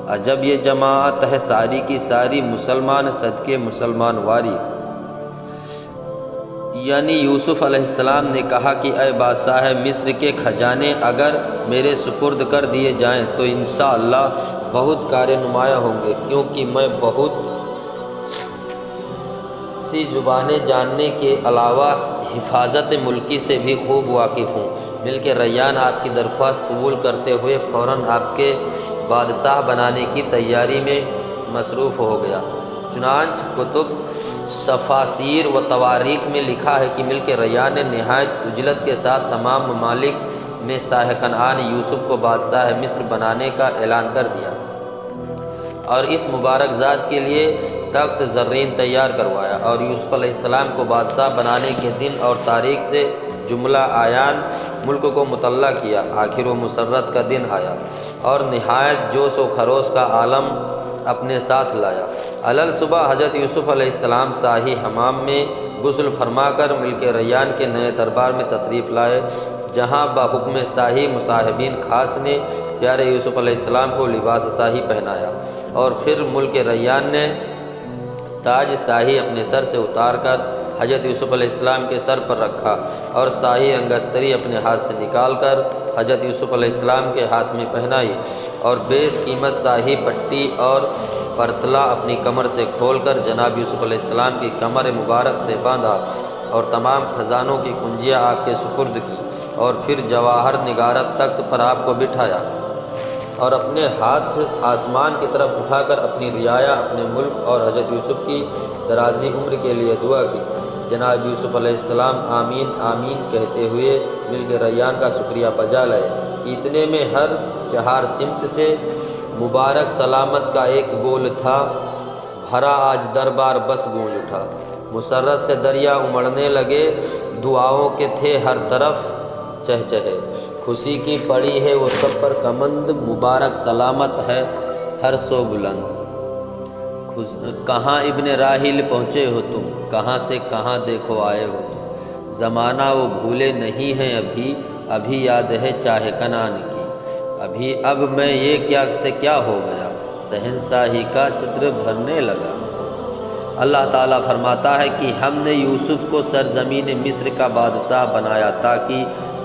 عجب یہ جماعت ہے ساری کی ساری، مسلمان صدقے مسلمان واری۔ یعنی یوسف علیہ السلام نے کہا کہ اے بادشاہ مصر کے خزانے اگر میرے سپرد کر دیے جائیں تو انشاءاللہ بہت کار نمایاں ہوں گے، کیونکہ میں بہت سی زبانیں جاننے کے علاوہ حفاظت ملکی سے بھی خوب واقف ہوں۔ ملک ریان آپ کی درخواست قبول کرتے ہوئے فوراً آپ کے بادشاہ بنانے کی تیاری میں مصروف ہو گیا۔ چنانچہ کتب تفاسیر و تواریخ میں لکھا ہے کہ ملک ریان نے نہایت عجلت کے ساتھ تمام ممالک میں شاہ کنعان یوسف کو بادشاہ مصر بنانے کا اعلان کر دیا، اور اس مبارک ذات کے لیے تخت زرین تیار کروایا، اور یوسف علیہ السلام کو بادشاہ بنانے کے دن اور تاریخ سے جملہ عیان ملک کو مطلع کیا۔ آخر و مسرت کا دن آیا اور نہایت جوش و خروش کا عالم اپنے ساتھ لایا۔ علل صبح حضرت یوسف علیہ السلام شاہی حمام میں غسل فرما کر ملک ریان کے نئے دربار میں تشریف لائے، جہاں بحکم شاہی مصاحبین خاص نے پیارے یوسف علیہ السلام کو لباس شاہی پہنایا، اور پھر ملک ریان نے تاج شاہی اپنے سر سے اتار کر حضرت یوسف علیہ السلام کے سر پر رکھا، اور شاہی انگستری اپنے ہاتھ سے نکال کر حضرت یوسف علیہ السلام کے ہاتھ میں پہنائی، اور بیش قیمت شاہی پٹی اور پرتلا اپنی کمر سے کھول کر جناب یوسف علیہ السلام کی کمر مبارک سے باندھا، اور تمام خزانوں کی کنجیاں آپ کے سپرد کی، اور پھر جواہر نگارت تخت پر آپ کو بٹھایا، اور اپنے ہاتھ آسمان کی طرف اٹھا کر اپنی رعایا، اپنے ملک اور حضرت یوسف کی درازی عمر کے لیے دعا کی۔ جناب یوسف علیہ السلام آمین آمین کہتے ہوئے ملک ریان کا شکریہ بجا لائے۔ اتنے میں ہر چہار سمت سے مبارک سلامت کا ایک بول تھا، بھرا آج دربار بس گونج اٹھا۔ مسرت سے دریا امڑنے لگے، دعاؤں کے تھے ہر طرف چہچہے، خوشی کی پڑی ہے وہ سب پر کمند، مبارک سلامت ہے ہر سو بلند۔ کہاں ابن راحیل پہنچے ہو تم، کہاں سے کہاں دیکھو آئے ہو تم، زمانہ وہ بھولے نہیں ہیں ابھی یاد ہے چاہے کنعان کی، اب میں یہ کیا سے کیا ہو گیا، شہنشاہی کا چتر بھرنے لگا۔ اللہ تعالیٰ فرماتا ہے کہ ہم نے یوسف کو سرزمین مصر کا بادشاہ بنایا تاکہ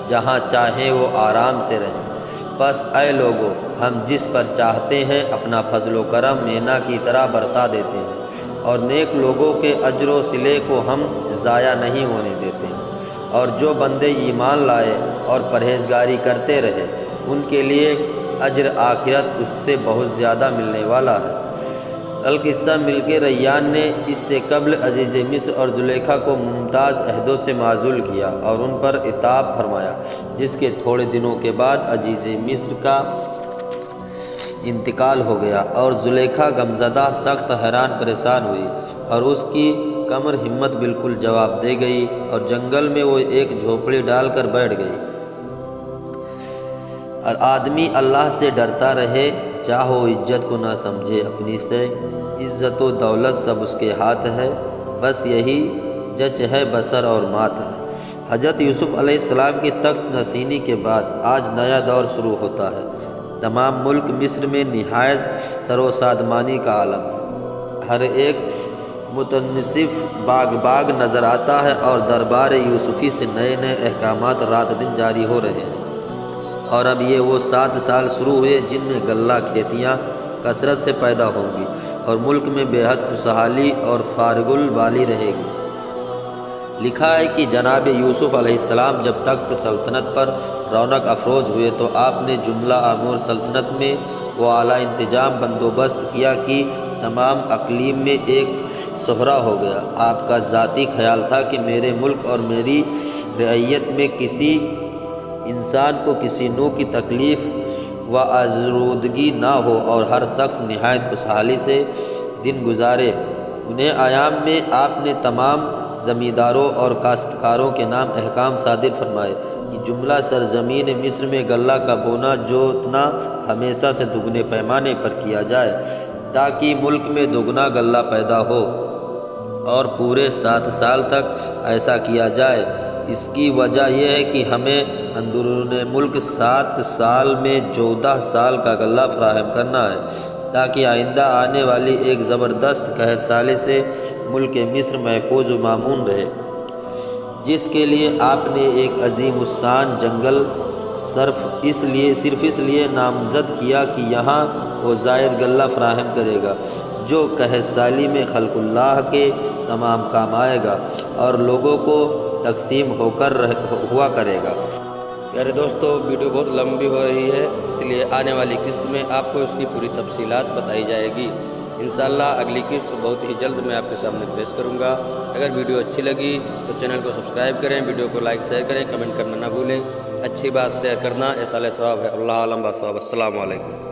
جہاں چاہیں وہ آرام سے رہیں۔ بس اے لوگو، ہم جس پر چاہتے ہیں اپنا فضل و کرم مینا کی طرح برسا دیتے ہیں، اور نیک لوگوں کے اجر و صلے کو ہم ضائع نہیں ہونے دیتے ہیں، اور جو بندے ایمان لائے اور پرہیزگاری کرتے رہے ان کے لیے اجر آخرت اس سے بہت زیادہ ملنے والا ہے۔ القصہ ملک ریان نے اس سے قبل عزیز مصر اور زلیخا کو ممتاز عہدوں سے معزول کیا اور ان پر عتاب فرمایا، جس کے تھوڑے دنوں کے بعد عزیز مصر کا انتقال ہو گیا، اور زلیخا غمزدہ سخت حیران پریشان ہوئی، اور اس کی کمر ہمت بالکل جواب دے گئی، اور جنگل میں وہ ایک جھوپڑی ڈال کر بیٹھ گئی۔ اور آدمی اللہ سے ڈرتا رہے، چاہو عزت کو نہ سمجھے اپنی سے، عزت و دولت سب اس کے ہاتھ ہے، بس یہی جچ ہے بسر اور مات ہے۔ حضرت یوسف علیہ السلام کی تخت نشینی کے بعد آج نیا دور شروع ہوتا ہے۔ تمام ملک مصر میں نہایت سر و سادمانی کا عالم ہے، ہر ایک متنصف باغ نظر آتا ہے، اور دربار یوسفی سے نئے نئے احکامات رات دن جاری ہو رہے ہیں۔ اور اب یہ وہ 7 سال شروع ہوئے جن میں غلہ کھیتیاں کثرت سے پیدا ہوں گی، اور ملک میں بے حد خوشحالی اور فارغ البالی رہے گی۔ لکھا ہے کہ جناب یوسف علیہ السلام جب تخت سلطنت پر رونق افروز ہوئے تو آپ نے جملہ آمور سلطنت میں وہ اعلیٰ انتظام بندوبست کیا کہ تمام اقلیم میں ایک سہرا ہو گیا۔ آپ کا ذاتی خیال تھا کہ میرے ملک اور میری رعیت میں کسی انسان کو کسی نوع کی تکلیف و آزردگی نہ ہو، اور ہر شخص نہایت خوشحالی سے دن گزارے۔ انہیں ایام میں آپ نے تمام زمینداروں اور کاشتکاروں کے نام احکام صادر فرمائے کہ جملہ سرزمین مصر میں غلہ کا بونا جوتنا ہمیشہ سے دگنے پیمانے پر کیا جائے تاکہ ملک میں دگنا غلہ پیدا ہو، اور پورے 7 سال تک ایسا کیا جائے۔ اس کی وجہ یہ ہے کہ ہمیں اندرون ملک 7 سال میں 14 سال کا غلہ فراہم کرنا ہے تاکہ آئندہ آنے والی ایک زبردست قحط سالی سے ملک مصر محفوظ و مامون رہے، جس کے لیے آپ نے ایک عظیم الشان جنگل صرف اس لیے نامزد کیا کہ یہاں وہ زائد غلہ فراہم کرے گا جو قحط سالی میں خلق اللہ کے تمام کام آئے گا اور لوگوں کو تقسیم ہوا کرے گا۔ پیارے دوستو، ویڈیو بہت لمبی ہو رہی ہے، اس لیے آنے والی قسط میں آپ کو اس کی پوری تفصیلات بتائی جائے گی۔ انشاءاللہ اگلی قسط بہت ہی جلد میں آپ کے سامنے پیش کروں گا۔ اگر ویڈیو اچھی لگی تو چینل کو سبسکرائب کریں، ویڈیو کو لائک شیئر کریں، کمنٹ کرنا نہ بھولیں۔ اچھی بات شیئر کرنا ایسا ثواب ہے۔ اللہ عالم بثواب۔ السلام علیکم۔